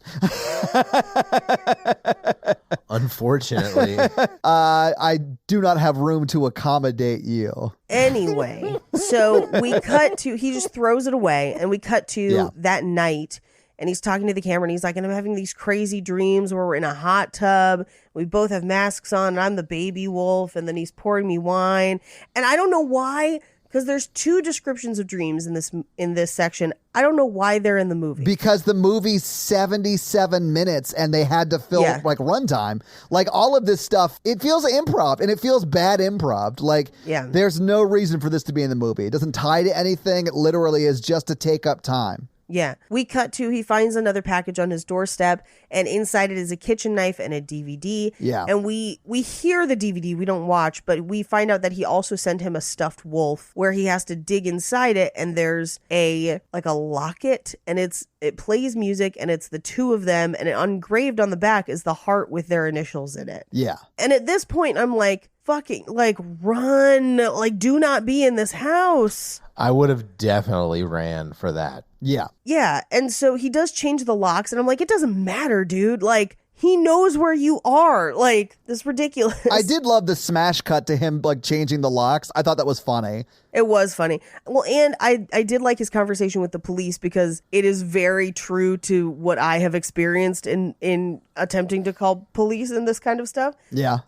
Unfortunately. I do not have room to accommodate you. Anyway, so we cut to, he just throws it away, and we cut to that night, and he's talking to the camera, and he's like, and I'm having these crazy dreams where we're in a hot tub. We both have masks on, and I'm the baby wolf, and then he's pouring me wine. And I don't know why, because there's 2 descriptions of dreams in this section. I don't know why they're in the movie. Because the movie's 77 minutes and they had to fill like runtime. Like all of this stuff, it feels improv and it feels bad improv. Like there's no reason for this to be in the movie. It doesn't tie to anything. It literally is just to take up time. Yeah. We cut to, he finds another package on his doorstep, and inside it is a kitchen knife and a DVD. Yeah. And we hear the DVD, we don't watch, but we find out that he also sent him a stuffed wolf where he has to dig inside it, and there's a locket, and it plays music, and it's the 2 of them, and engraved on the back is the heart with their initials in it. Yeah. And at this point, I'm like, fucking, like, run, like, do not be in this house. I would have definitely ran for that. Yeah. Yeah. And so he does change the locks, and I'm like, it doesn't matter, dude. Like, He knows where you are. Like, this is ridiculous. I did love the smash cut to him like changing the locks. I thought that was funny. It was funny. Well, and I did like his conversation with the police because it is very true to what I have experienced in attempting to call police and this kind of stuff. Yeah.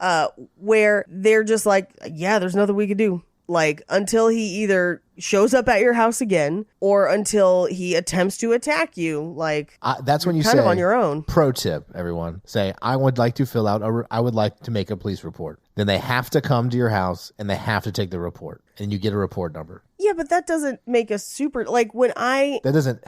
Where they're just like, yeah, there's nothing we could do. Like, until he either shows up at your house again or until he attempts to attack you. Like, that's when you kind say of on your own. Pro tip, everyone. Say, I would like to I would like to make a police report. Then they have to come to your house and they have to take the report. And you get a report number. Yeah, but that doesn't make a super, like, That doesn't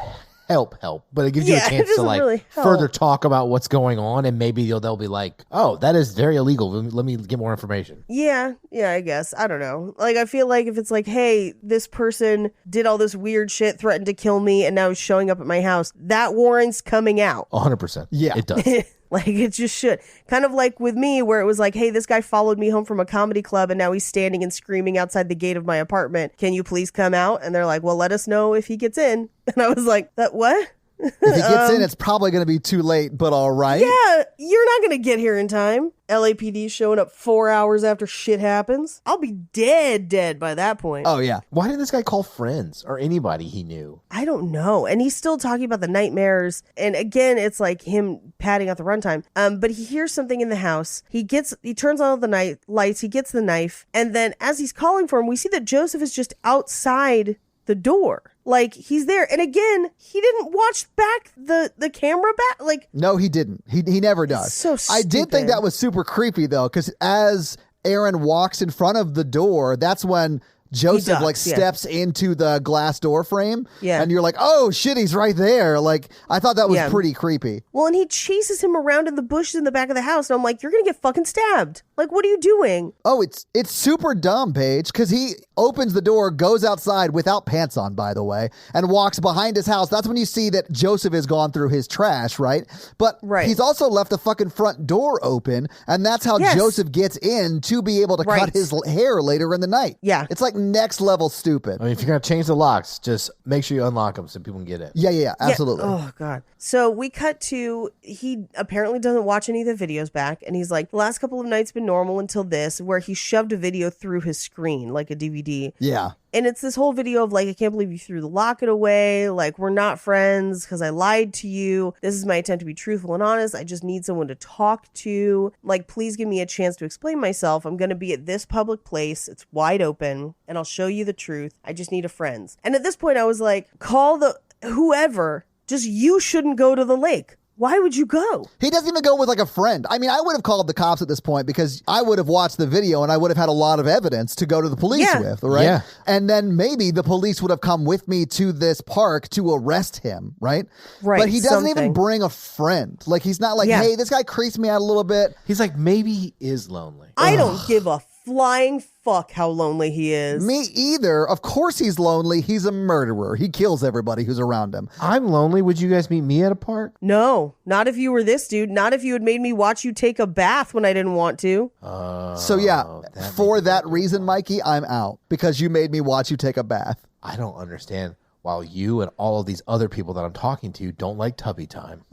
help, but it gives you a chance to like really further talk about what's going on, and maybe they'll be like, oh, that is very illegal. Let me get more information. Yeah, I guess. I don't know. Like, I feel like if it's like, hey, this person did all this weird shit, threatened to kill me, and now is showing up at my house, that warrant's coming out. 100%. Yeah. It does. Like, it just should. Kind of like with me, where it was like, hey, this guy followed me home from a comedy club, and now he's standing and screaming outside the gate of my apartment. Can you please come out? And they're like, well, let us know if he gets in. And I was like, what? If he gets in, it's probably going to be too late, but all right. Yeah, you're not going to get here in time. LAPD showing up 4 hours after shit happens. I'll be dead by that point. Oh, yeah. Why didn't this guy call friends or anybody he knew? I don't know. And he's still talking about the nightmares. And again, it's like him padding out the runtime. But he hears something in the house. He turns on all the lights. He gets the knife. And then as he's calling for him, we see that Joseph is just outside the door. Like, he's there. And again, he didn't watch back the camera back. Like, no, he didn't. He never does. So I did think that was super creepy, though, because as Aaron walks in front of the door, that's when Joseph steps into the glass door frame. Yeah. And you're like, oh shit, he's right there. Like, I thought that was pretty creepy. Well, and he chases him around in the bushes in the back of the house. And I'm like, you're going to get fucking stabbed. Like, what are you doing? Oh, it's super dumb, Paige, because he opens the door, goes outside without pants on, by the way, and walks behind his house. That's when you see that Joseph has gone through his trash, right? But he's also left the fucking front door open, and that's how Joseph gets in to be able to cut his hair later in the night. Yeah. It's like next level stupid. I mean, if you're going to change the locks, just make sure you unlock them so people can get in. Yeah, absolutely. Oh, God. So we cut to, he apparently doesn't watch any of the videos back, and he's like, the last couple of nights been normal until this, where he shoved a video through his screen, like a DVD. Yeah. And it's this whole video of like, I can't believe you threw the locket away. Like, we're not friends because I lied to you. This is my attempt to be truthful and honest. I just need someone to talk to. Like, please give me a chance to explain myself. I'm going to be at this public place. It's wide open and I'll show you the truth. I just need a friend. And at this point I was like, call the whoever. Just, you shouldn't go to the lake. Why would you go? He doesn't even go with like a friend. I mean, I would have called the cops at this point because I would have watched the video and I would have had a lot of evidence to go to the police with, right? Yeah. And then maybe the police would have come with me to this park to arrest him, right? Right. But he doesn't even bring a friend. Like, he's not like, hey, this guy creeps me out a little bit. He's like, maybe he is lonely. I don't give a flying fuck how lonely he is. Me either. Of course he's lonely. He's a murderer. He kills everybody who's around him. I'm lonely. Would you guys meet me at a park? No, not if you were this dude. Not if you had made me watch you take a bath when I didn't want to. So yeah, for that reason, Mikey, I'm out because you made me watch you take a bath. I don't understand while you and all of these other people that I'm talking to don't like tubby time.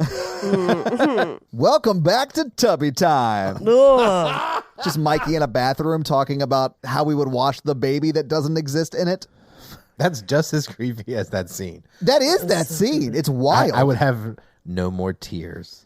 Welcome back to Tubby Time. Just Mikey in a bathroom talking about how we would wash the baby that doesn't exist in it. That's just as creepy as that scene. That is that scene. It's wild. I would have no more tears.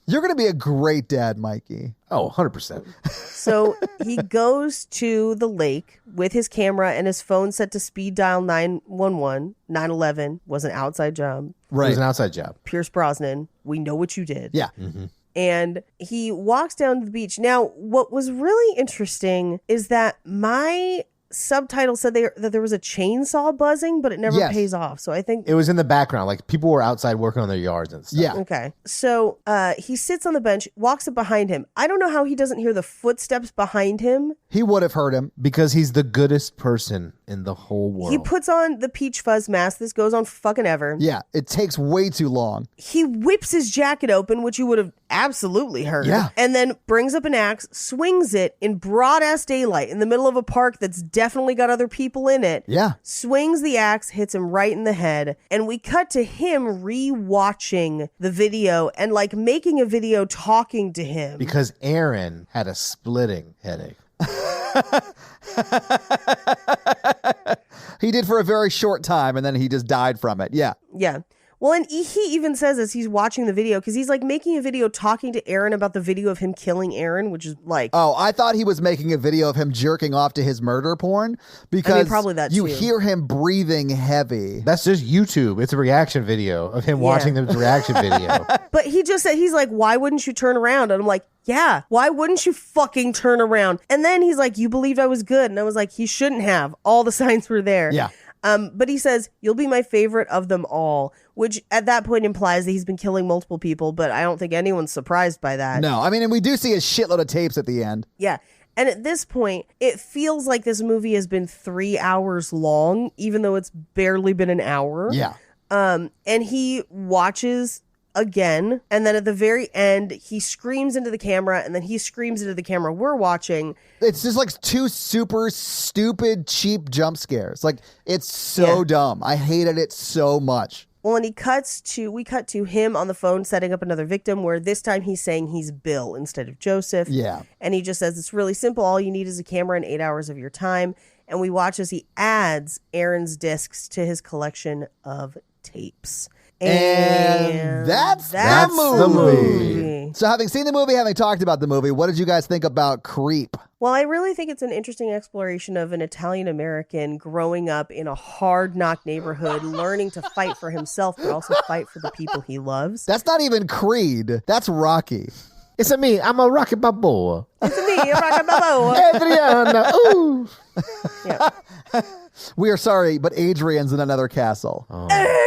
You're going to be a great dad, Mikey. Oh, 100%. So he goes to the lake with his camera and his phone set to speed dial 911. 911 was an outside job. Right. It was an outside job. Pierce Brosnan, we know what you did. Yeah. Mm-hmm. And he walks down to the beach. Now, what was really interesting is that my subtitle said that there was a chainsaw buzzing, but it never pays off. So I think it was in the background. Like, people were outside working on their yards and stuff. Yeah. Okay. So he sits on the bench, walks up behind him. I don't know how he doesn't hear the footsteps behind him. He would have heard him. Because he's the goodest person in the whole world. He puts on the Peachfuzz mask. This goes on fucking ever. Yeah, it takes way too long. He whips his jacket open, which you would have absolutely heard. Yeah. And then brings up an axe, swings it in broad ass daylight in the middle of a park that's definitely got other people in it. Yeah. Swings the axe, hits him right in the head. And we cut to him re-watching the video and like making a video talking to him. Because Aaron had a splitting headache. He did for a very short time, and then he just died from it. Yeah. Yeah. Well, and he even says as he's watching the video, because he's like making a video talking to Aaron about the video of him killing Aaron, which is like... Oh, I thought he was making a video of him jerking off to his murder porn because probably that you too. hear him breathing heavy. That's just YouTube. It's a reaction video of him watching the reaction video. But he just said, he's like, why wouldn't you turn around? And I'm like, yeah, why wouldn't you fucking turn around? And then he's like, you believed I was good. And I was like, he shouldn't have. All the signs were there. Yeah. But he says, you'll be my favorite of them all, which at that point implies that he's been killing multiple people, but I don't think anyone's surprised by that. No, I mean, and we do see a shitload of tapes at the end. Yeah. And at this point, it feels like this movie has been 3 hours long, even though it's barely been an hour. Yeah. And he watches again, and then at the very end, he screams into the camera, and then he screams into the camera we're watching. It's just like two super stupid, cheap jump scares. Like, it's so dumb. I hated it so much. Well, and we cut to him on the phone setting up another victim, where this time he's saying he's Bill instead of Joseph. Yeah. And he just says it's really simple. All you need is a camera and 8 hours of your time. And we watch as he adds Aaron's discs to his collection of tapes. And that's the movie. So having seen the movie, having talked about the movie, what did you guys think about Creep? Well, I really think it's an interesting exploration of an Italian-American growing up in a hard-knock neighborhood, learning to fight for himself, but also fight for the people he loves. That's not even Creed. That's Rocky. It's me. I'm a Rocky Balboa. It's me, Rocky Balboa. Adriana. Ooh. Yeah. We are sorry, but Adrian's in another castle. Adrian!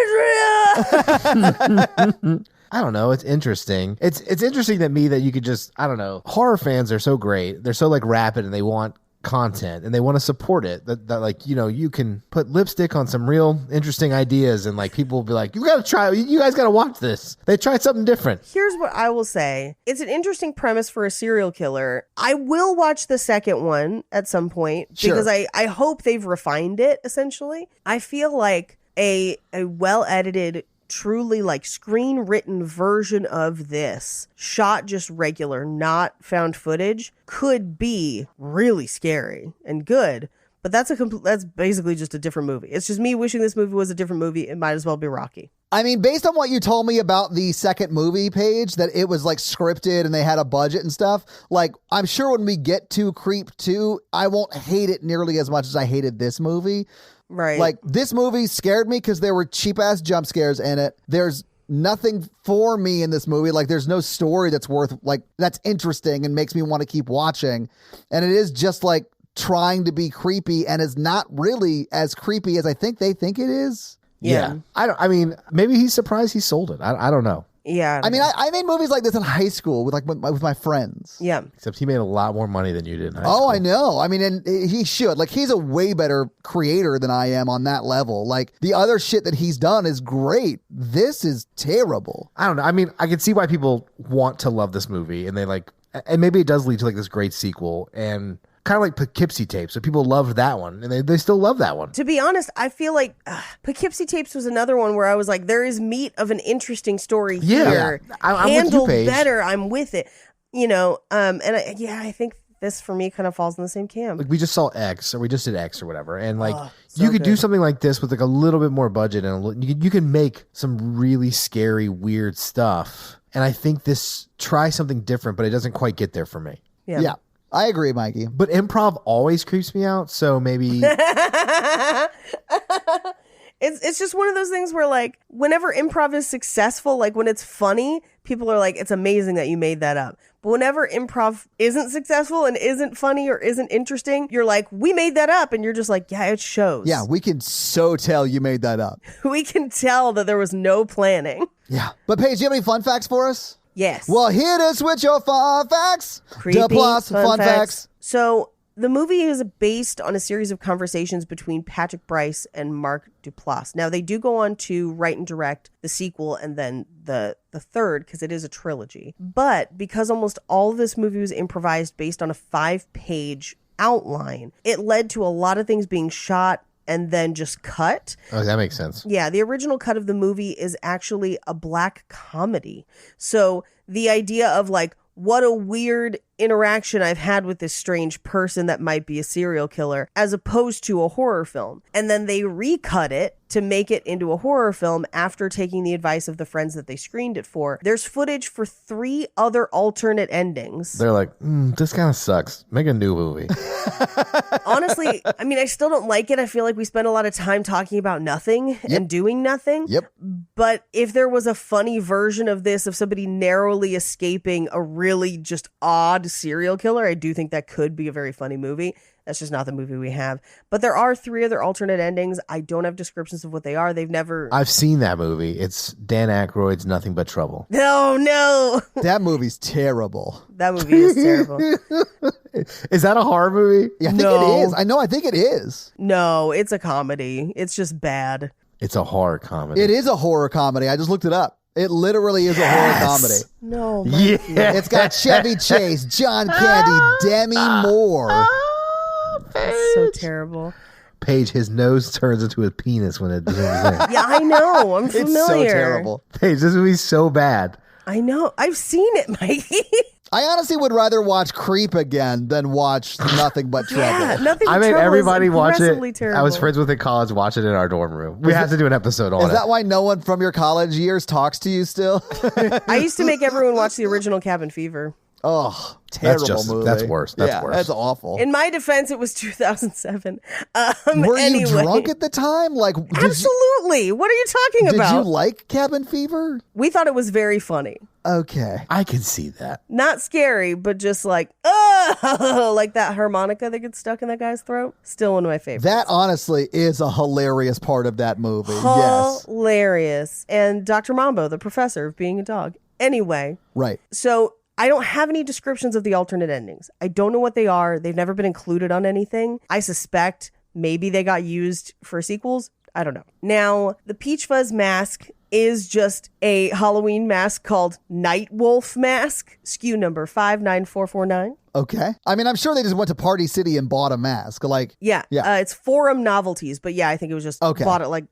I don't know. It's interesting. It's interesting that you could just, I don't know. Horror fans are so great. They're so like rapid and they want content and they want to support it that like, you know, you can put lipstick on some real interesting ideas and like people will be like, you guys got to watch this. They tried something different. Here's what I will say. It's an interesting premise for a serial killer. I will watch the second one at some point because I hope they've refined it essentially. I feel like a well-edited, truly like screen written version of this shot just regular, not found footage, could be really scary and good, but that's basically just a different movie. It's just me wishing this movie was a different movie. It might as well be Rocky. I mean, based on what you told me about the second movie page, that it was like scripted and they had a budget and stuff, like I'm sure when we get to Creep 2, I won't hate it nearly as much as I hated this movie. Right. Like, this movie scared me because there were cheap-ass jump scares in it. There's nothing for me in this movie. Like, there's no story that's that's interesting and makes me want to keep watching. And it is just, like, trying to be creepy and is not really as creepy as I think they think it is. Yeah. I mean, maybe he's surprised he sold it. I don't know. Yeah. I mean, I made movies like this in high school with my friends. Yeah. Except he made a lot more money than you did in high school. Oh, I know. I mean, and he should. Like, he's a way better creator than I am on that level. Like, the other shit that he's done is great. This is terrible. I don't know. I mean, I can see why people want to love this movie and and maybe it does lead to like this great sequel and kind of like Poughkeepsie Tapes. So people loved that one and they still love that one. To be honest, I feel like Poughkeepsie Tapes was another one where I was like, there is meat of an interesting story here. I'm handled with you, Paige. better. I'm with it. You know, I think this for me kind of falls in the same camp. Like we just saw X or we just did X or whatever. And like so you could do good. something like this with like a little bit more budget and you can make some really scary, weird stuff. And I think try something different, but it doesn't quite get there for me. Yeah. I agree, Mikey. But improv always creeps me out, so maybe It's just one of those things where like whenever improv is successful, like when it's funny, people are like, it's amazing that you made that up. But whenever improv isn't successful and isn't funny or isn't interesting, you're like, we made that up. And you're just like, yeah, it shows. Yeah, we can so tell you made that up. We can tell that there was no planning. Yeah. But Paige, do you have any fun facts for us? Yes. Well, hit us with your fun facts. Creepy Plus fun facts. So The movie is based on a series of conversations between Patrick Brice and Mark Duplass. Now, they do go on to write and direct the sequel and then the third, because it is a trilogy. But because almost all of this movie was improvised based on a 5-page outline, it led to a lot of things being shot and then just cut. Oh, that makes sense. Yeah, the original cut of the movie is actually a black comedy. So the idea of like, what a weird interaction I've had with this strange person that might be a serial killer, as opposed to a horror film. And then they recut it to make it into a horror film after taking the advice of the friends that they screened it for. There's footage for 3 other alternate endings. They're like, this kind of sucks. Make a new movie. Honestly, I mean, I still don't like it. I feel like we spend a lot of time talking about nothing and doing nothing. Yep. But if there was a funny version of this, of somebody narrowly escaping a really just odd serial killer, I do think that could be a very funny movie. That's just not the movie we have. But there are 3 other alternate endings. I don't have descriptions of what they are. They've never... I've seen that movie. It's Dan Aykroyd's Nothing But Trouble. No. That movie's terrible. That movie is terrible. Is that a horror movie? Yeah, I think No. it is. I think it is. No, it's a comedy. It's just bad. It's a horror comedy. It is a horror comedy. I just looked it up. It literally is a horror comedy. No. Yeah. It's got Chevy Chase, John Candy, Demi Moore. It's so terrible. Paige, his nose turns into a penis when it zooms in. Yeah, I know. I'm familiar. It's so terrible. Paige, this movie's so bad. I know. I've seen it, Mikey. I honestly would rather watch Creep again than watch Nothing But Trouble. Yeah, Nothing I But made Trouble everybody is watch it. aggressively terrible. I was friends with in college, watch it in our dorm room. We have to do an episode on Is it. that why no one from your college years talks to you still? I used to make everyone watch the original Cabin Fever. Oh, terrible movie. That's worse. That's worse. That's awful. In my defense, it was 2007. Were anyway. you drunk at the time? Like, Absolutely. What are you talking did about? you like Cabin Fever? We thought it was very funny. Okay. I can see that. Not scary, but just like, oh, like that harmonica that gets stuck in that guy's throat. Still one of my favorites. That honestly is a hilarious part of that movie. Yes. Hilarious. And Dr. Mambo, the professor of being a dog. Anyway, Right. so I don't have any descriptions of the alternate endings. I don't know what they are. They've never been included on anything. I suspect maybe they got used for sequels. I don't know. Now, the Peachfuzz mask is just a Halloween mask called Night Wolf mask, SKU number 59449. Okay. I mean, I'm sure they just went to Party City and bought a mask. Like, Yeah. Yeah. It's Forum Novelties, but yeah, I think it was just Okay. bought it like,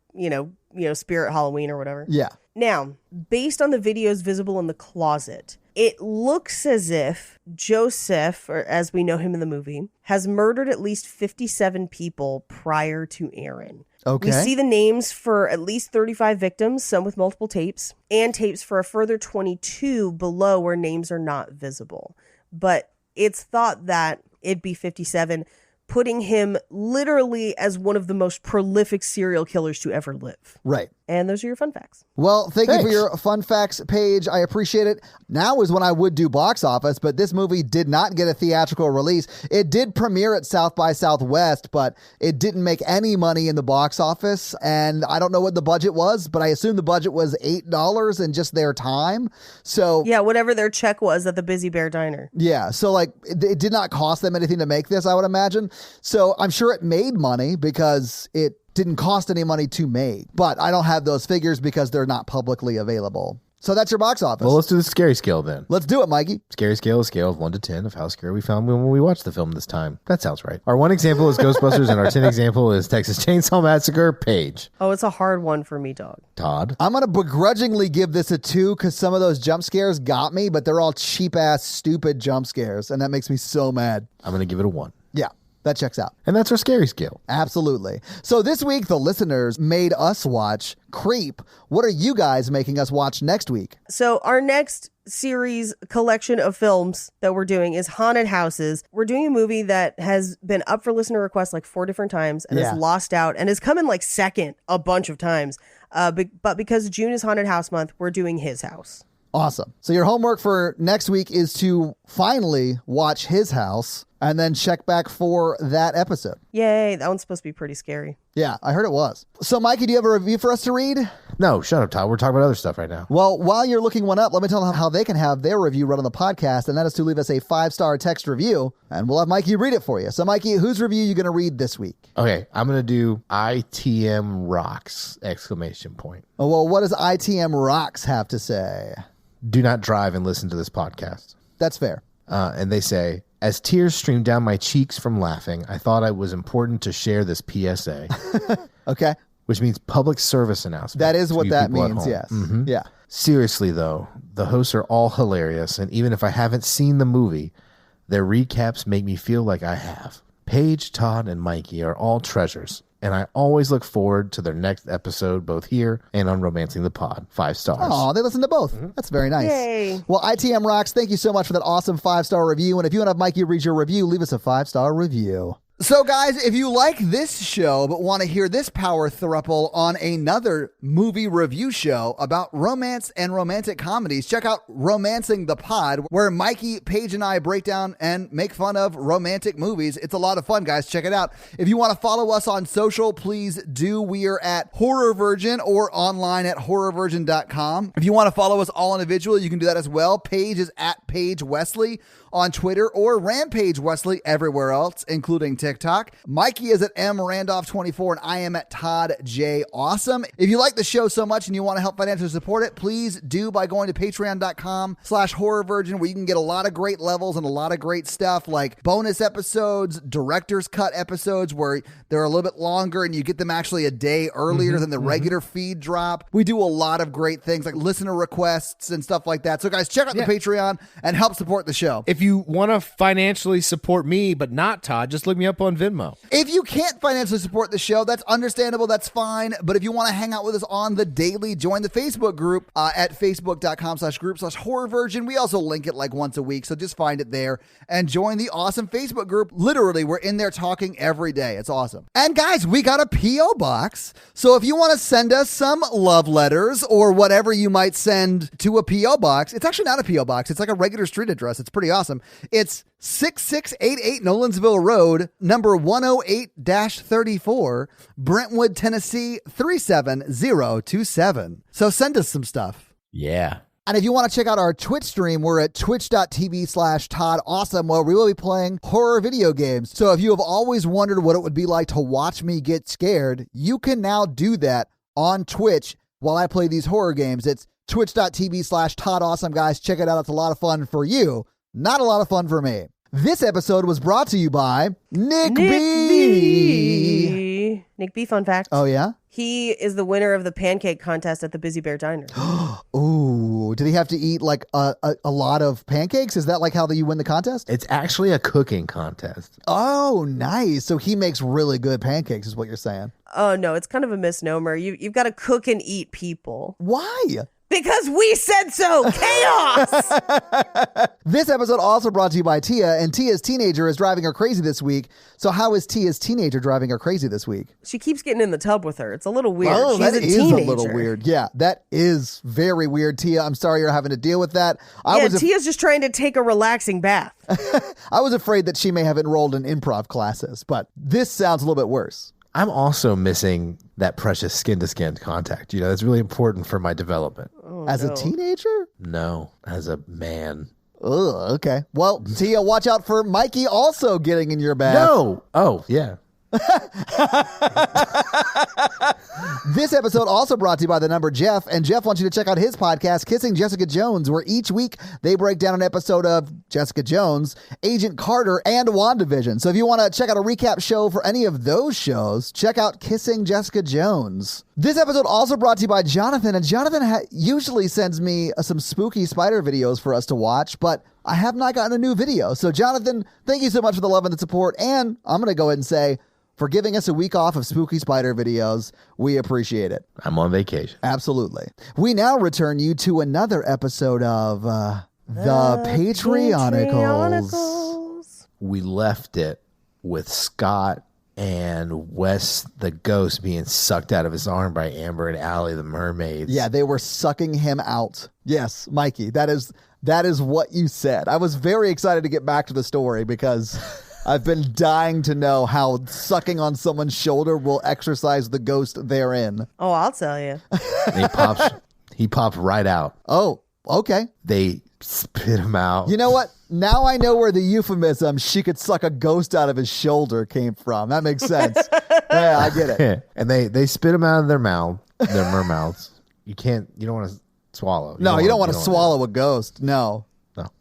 Spirit Halloween or whatever. yeah. Now, based on the videos visible in the closet, it looks as if Joseph, or as we know him in the movie, has murdered at least 57 people prior to Aaron. Okay. We see the names for at least 35 victims, some with multiple tapes, and tapes for a further 22 below where names are not visible. But it's thought that it'd be 57, putting him literally as one of the most prolific serial killers to ever live. Right. And those are your fun facts. Well, thank you for Thanks. your fun facts page. I appreciate it. Now is when I would do box office, but this movie did not get a theatrical release. It did premiere at South by Southwest, but it didn't make any money in the box office. And I don't know what the budget was, but I assume the budget was $8 in just their time. So Yeah, whatever their check was at the Busy Bear Diner. yeah, so like it did not cost them anything to make this, I would imagine. So I'm sure it made money because it didn't cost any money to make, but I don't have those figures because they're not publicly available. So that's your box office. Well, let's do the scary scale then. Let's do it, Mikey. Scary scale is a scale of 1 to 10 of how scary we found when we watched the film this time. That sounds right. Our 1 example is Ghostbusters, and our 10 example is Texas Chainsaw Massacre. Paige. Oh, it's a hard one for me, dog. Todd. I'm going to begrudgingly give this a 2 because some of those jump scares got me, but they're all cheap ass, stupid jump scares. And that makes me so mad. I'm going to give it a 1. Yeah, that checks out. And that's our scary scale. Absolutely. So this week, the listeners made us watch Creep. What are you guys making us watch next week? So our next series collection of films that we're doing is Haunted Houses. We're doing a movie that has been up for listener requests like 4 different times and Yeah. has lost out and has come in like second a bunch of times. But because June is Haunted House month, we're doing His House. Awesome. So your homework for next week is to finally watch His House. and then check back for that episode. Yay, that one's supposed to be pretty scary. Yeah, I heard it was. So, Mikey, do you have a review for us to read? No, shut up, Todd. We're talking about other stuff right now. Well, while you're looking one up, let me tell them how they can have their review read on the podcast, and that is to leave us a 5-star text review, and we'll have Mikey read it for you. So, Mikey, whose review are you going to read this week? Okay, I'm going to do ITM Rocks! Exclamation point. Oh, well, what does ITM Rocks have to say? Do not drive and listen to this podcast. That's fair. And they say, as tears streamed down my cheeks from laughing, I thought it was important to share this PSA. Okay. Which means public service announcement. That is to what you that people at means, home. yes. Mhm. Yeah. Seriously, though, the hosts are all hilarious, and even if I haven't seen the movie, their recaps make me feel like I have. Paige, Todd, and Mikey are all treasures, and I always look forward to their next episode, both here and on Romancing the Pod. 5 stars. Oh, they listen to both. That's very nice. Yay. Well, ITM Rocks, thank you so much for that awesome 5-star review. And if you want to have Mikey read your review, leave us a 5-star review. So, guys, if you like this show but want to hear this power throuple on another movie review show about romance and romantic comedies, check out Romancing the Pod, where Mikey, Paige, and I break down and make fun of romantic movies. It's a lot of fun, guys. Check it out. If you want to follow us on social, please do. We are at Horror Virgin or online at horrorvirgin.com. If you want to follow us all individually, you can do that as well. Paige is at Paige Wesley on Twitter, or Rampage Wesley everywhere else, including TikTok. Mikey is at mrandolph24, and I am at Todd J. Awesome. If you like the show so much and you want to help financially support it, please do by going to patreon.com/horrorvirgin, where you can get a lot of great levels and a lot of great stuff like bonus episodes, director's cut episodes where they're a little bit longer and you get them actually a day earlier than the regular feed drop. We do a lot of great things like listener requests and stuff like that. So guys, check out the Patreon and help support the show. If you want to financially support me, but not Todd, just look me up on Venmo. If you can't financially support the show, that's understandable. That's fine. But if you want to hang out with us on the daily, join the Facebook group at facebook.com/group/horrorvirgin. We also link it like once a week, so just find it there and join the awesome Facebook group. Literally, we're in there talking every day. It's awesome. And guys, we got a P.O. box. So if you want to send us some love letters or whatever you might send to a P.O. box, it's actually not a P.O. box. It's like a regular street address. It's pretty awesome. It's 6688 Nolensville Road, number 108-34, Brentwood, Tennessee 37027. So send us some stuff. Yeah. And if you want to check out our Twitch stream, we're at twitch.tv/Todd Awesome, where we will be playing horror video games. So if you have always wondered what it would be like to watch me get scared, you can now do that on Twitch while I play these horror games. It's twitch.tv/Todd Awesome, guys. Check it out. It's a lot of fun for you. Not a lot of fun for me. This episode was brought to you by Nick B. Nick B, fun fact. Oh, yeah? He is the winner of the pancake contest at the Busy Bear Diner. Ooh, did he have to eat like a lot of pancakes? Is that like how you win the contest? It's actually a cooking contest. Oh, nice. So he makes really good pancakes is what you're saying. Oh, no, it's kind of a misnomer. You've got to cook and eat people. Why? Because we said so. Chaos. This episode also brought to you by Tia, and Tia's teenager is driving her crazy this week. So how is Tia's teenager driving her crazy this week? She keeps getting in the tub with her. It's a little weird. Oh, She's that a is teenager. a little weird. Yeah, that is very weird, Tia. I'm sorry you're having to deal with that. Tia's just trying to take a relaxing bath. I was afraid that she may have enrolled in improv classes, but this sounds a little bit worse. I'm also missing that precious skin-to-skin contact. You know, that's really important for my development. As a teenager? No, as a man. Ugh, okay. Well, Tia, watch out for Mikey also getting in your bath. No. Oh, yeah. This episode also brought to you by the number Jeff, and Jeff wants you to check out his podcast, Kissing Jessica Jones, where each week they break down an episode of Jessica Jones, Agent Carter, and WandaVision. So if you want to check out a recap show for any of those shows, check out Kissing Jessica Jones. This episode also brought to you by Jonathan, and Jonathan usually sends me some spooky spider videos for us to watch, but I have not gotten a new video. So Jonathan, thank you so much for the love and the support, and I'm going to go ahead and say, for giving us a week off of spooky spider videos. We appreciate it. I'm on vacation. Absolutely. We now return you to another episode of the Patreonicals. We left it with Scott and Wes the ghost being sucked out of his arm by Amber and Allie the mermaids. Yeah, they were sucking him out. Yes, Mikey, that is what you said. I was very excited to get back to the story because I've been dying to know how sucking on someone's shoulder will exorcise the ghost therein. Oh, I'll tell you. He pops right out. Oh, okay. They spit him out. You know what? Now I know where the euphemism "she could suck a ghost out of his shoulder" came from. That makes sense. Yeah, I get it. And they spit him out of their mouths. You don't want to swallow. You don't want to swallow a ghost. No.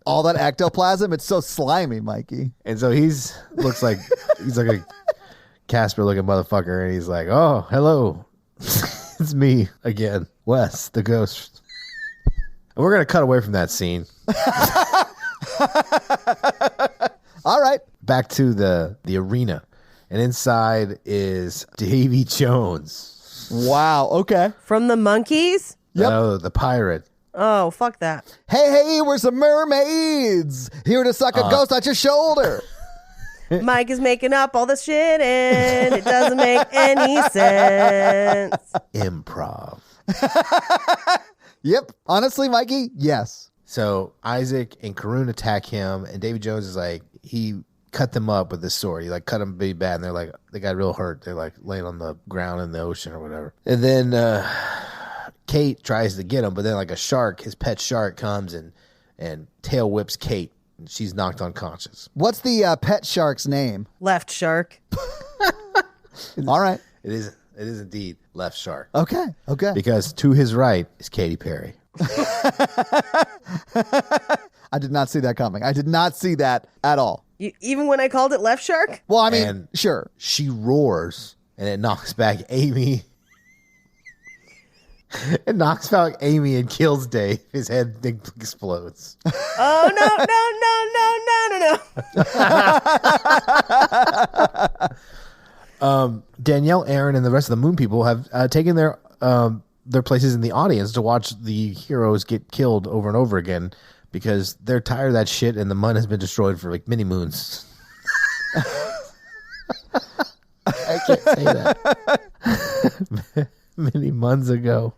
All that ectoplasm, it's so slimy, Mikey. And so he's like a Casper looking motherfucker, and he's like, "Oh, hello, it's me again, Wes, the ghost." And we're gonna cut away from that scene. All right, back to the arena, and inside is Davy Jones. Wow. Okay. From the Monkees? Yep. Oh, the pirate. Oh, fuck that. Hey, we're some mermaids here to suck a ghost out your shoulder. Mike is making up all this shit and it doesn't make any sense. Improv. Yep. Honestly, Mikey, yes. So Isaac and Karun attack him, and Davy Jones is like, he cut them up with his sword. He like cut them pretty bad, and they're like, they got real hurt. They're like laying on the ground in the ocean or whatever. And then Kate tries to get him, but then like a shark, his pet shark, comes and tail whips Kate, and she's knocked unconscious. What's the pet shark's name? Left shark. All right. It is indeed Left Shark. Okay. Because to his right is Katy Perry. I did not see that coming. I did not see that at all. Even when I called it left shark? Well, I mean, And sure. she roars, and it knocks back Amy. It knocks back Amy and kills Dave. His head explodes. Oh, no. Danielle, Aaron, and the rest of the Moon people have taken their places in the audience to watch the heroes get killed over and over again because they're tired of that shit, and the mun has been destroyed for like many moons. I can't say that. Many months ago.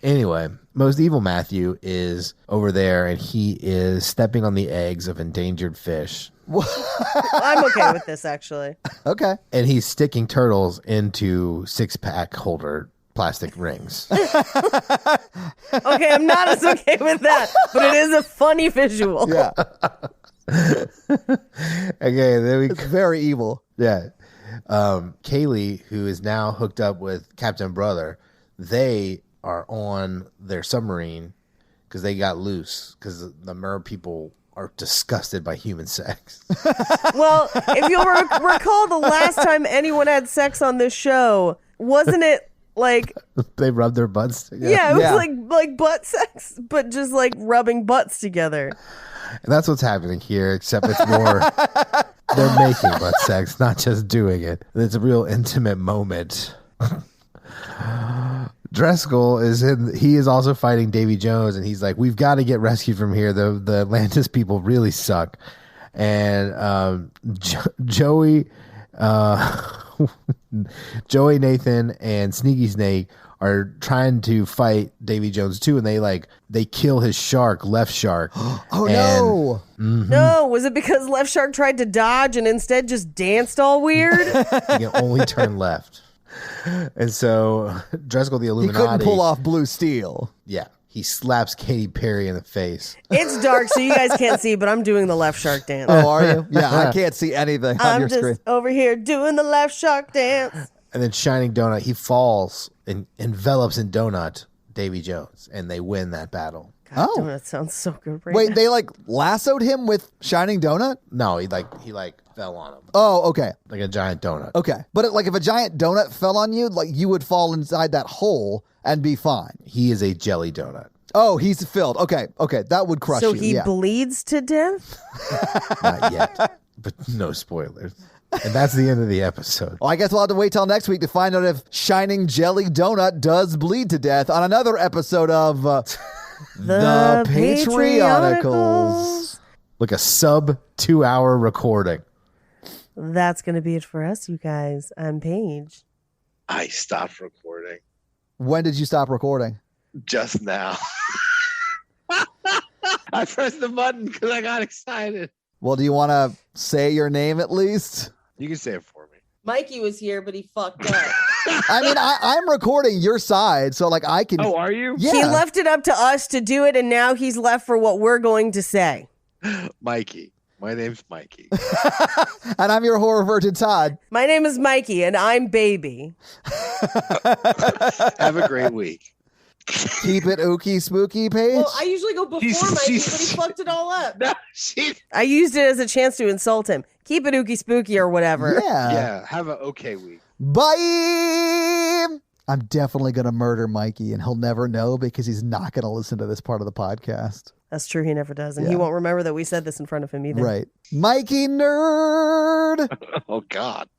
Anyway, Most Evil Matthew is over there, and he is stepping on the eggs of endangered fish. I'm okay with this, actually. Okay. And he's sticking turtles into six-pack holder plastic rings. Okay, I'm not as okay with that, but it is a funny visual. Yeah. Okay, then we... It's very evil. Yeah. Kaylee, who is now hooked up with Captain Brother, they are on their submarine because they got loose because the mer people are disgusted by human sex. Well, if you'll recall the last time anyone had sex on this show, wasn't it like... They rubbed their butts together. Yeah, it was like butt sex, but just like rubbing butts together. And that's what's happening here, except it's more... They're making butt sex, not just doing it. It's a real intimate moment. Driscoll he is also fighting Davy Jones, and he's like, we've got to get rescued from here. The Atlantis people really suck. And Joey, Nathan, and Sneaky Snake are trying to fight Davy Jones too, and they kill his shark, Left Shark. Oh, no. No, was it because Left Shark tried to dodge and instead just danced all weird? He can only turn left. And so Driscoll the He Illuminati. couldn't pull off blue steel. Yeah. He slaps Katy Perry in the face. It's dark, so you guys can't see, but I'm doing the Left Shark dance. Oh, are you? Yeah, I can't see anything on I'm your just screen. over here doing the Left Shark dance. And then Shining Donut, he falls and envelops in Donut Davy Jones, and they win that battle. God, Oh. that sounds so good right Wait, now. they like lassoed him with Shining Donut? No, he fell on him Oh, okay. like a giant donut. Okay. But like if a giant donut fell on you, like you would fall inside that hole and be fine. He is a jelly donut. Oh, he's filled. Okay. That would crush So you. he yeah. bleeds to death? Not yet, but no spoilers. And that's the end of the episode. Well, I guess we'll have to wait till next week to find out if Shining Jelly Donut does bleed to death on another episode of The Patrioticals. Like a sub 2-hour recording. That's going to be it for us, you guys. I'm Paige. I stopped recording When did you stop recording? just now. I pressed the button because I got excited. Well, do you want to say your name at least? You can say it for me. Mikey was here, but he fucked up. I mean, I'm recording your side, so like I can. Oh, are you? Yeah. He left it up to us to do it, and now he's left for what we're going to say. Mikey. My name's Mikey. And I'm your horror virgin, Todd. My name is Mikey, and I'm Baby. Have a great week. Keep it ooky spooky, Paige. Well, I usually go before Mikey, but he fucked it all up. No, I used it as a chance to insult him. Keep it ooky spooky or whatever. yeah. Have an okay week. Bye. I'm definitely going to murder Mikey, and he'll never know because he's not going to listen to this part of the podcast. That's true. He never does. And he Yeah. won't remember that we said this in front of him either. Right. Mikey nerd. Oh, God.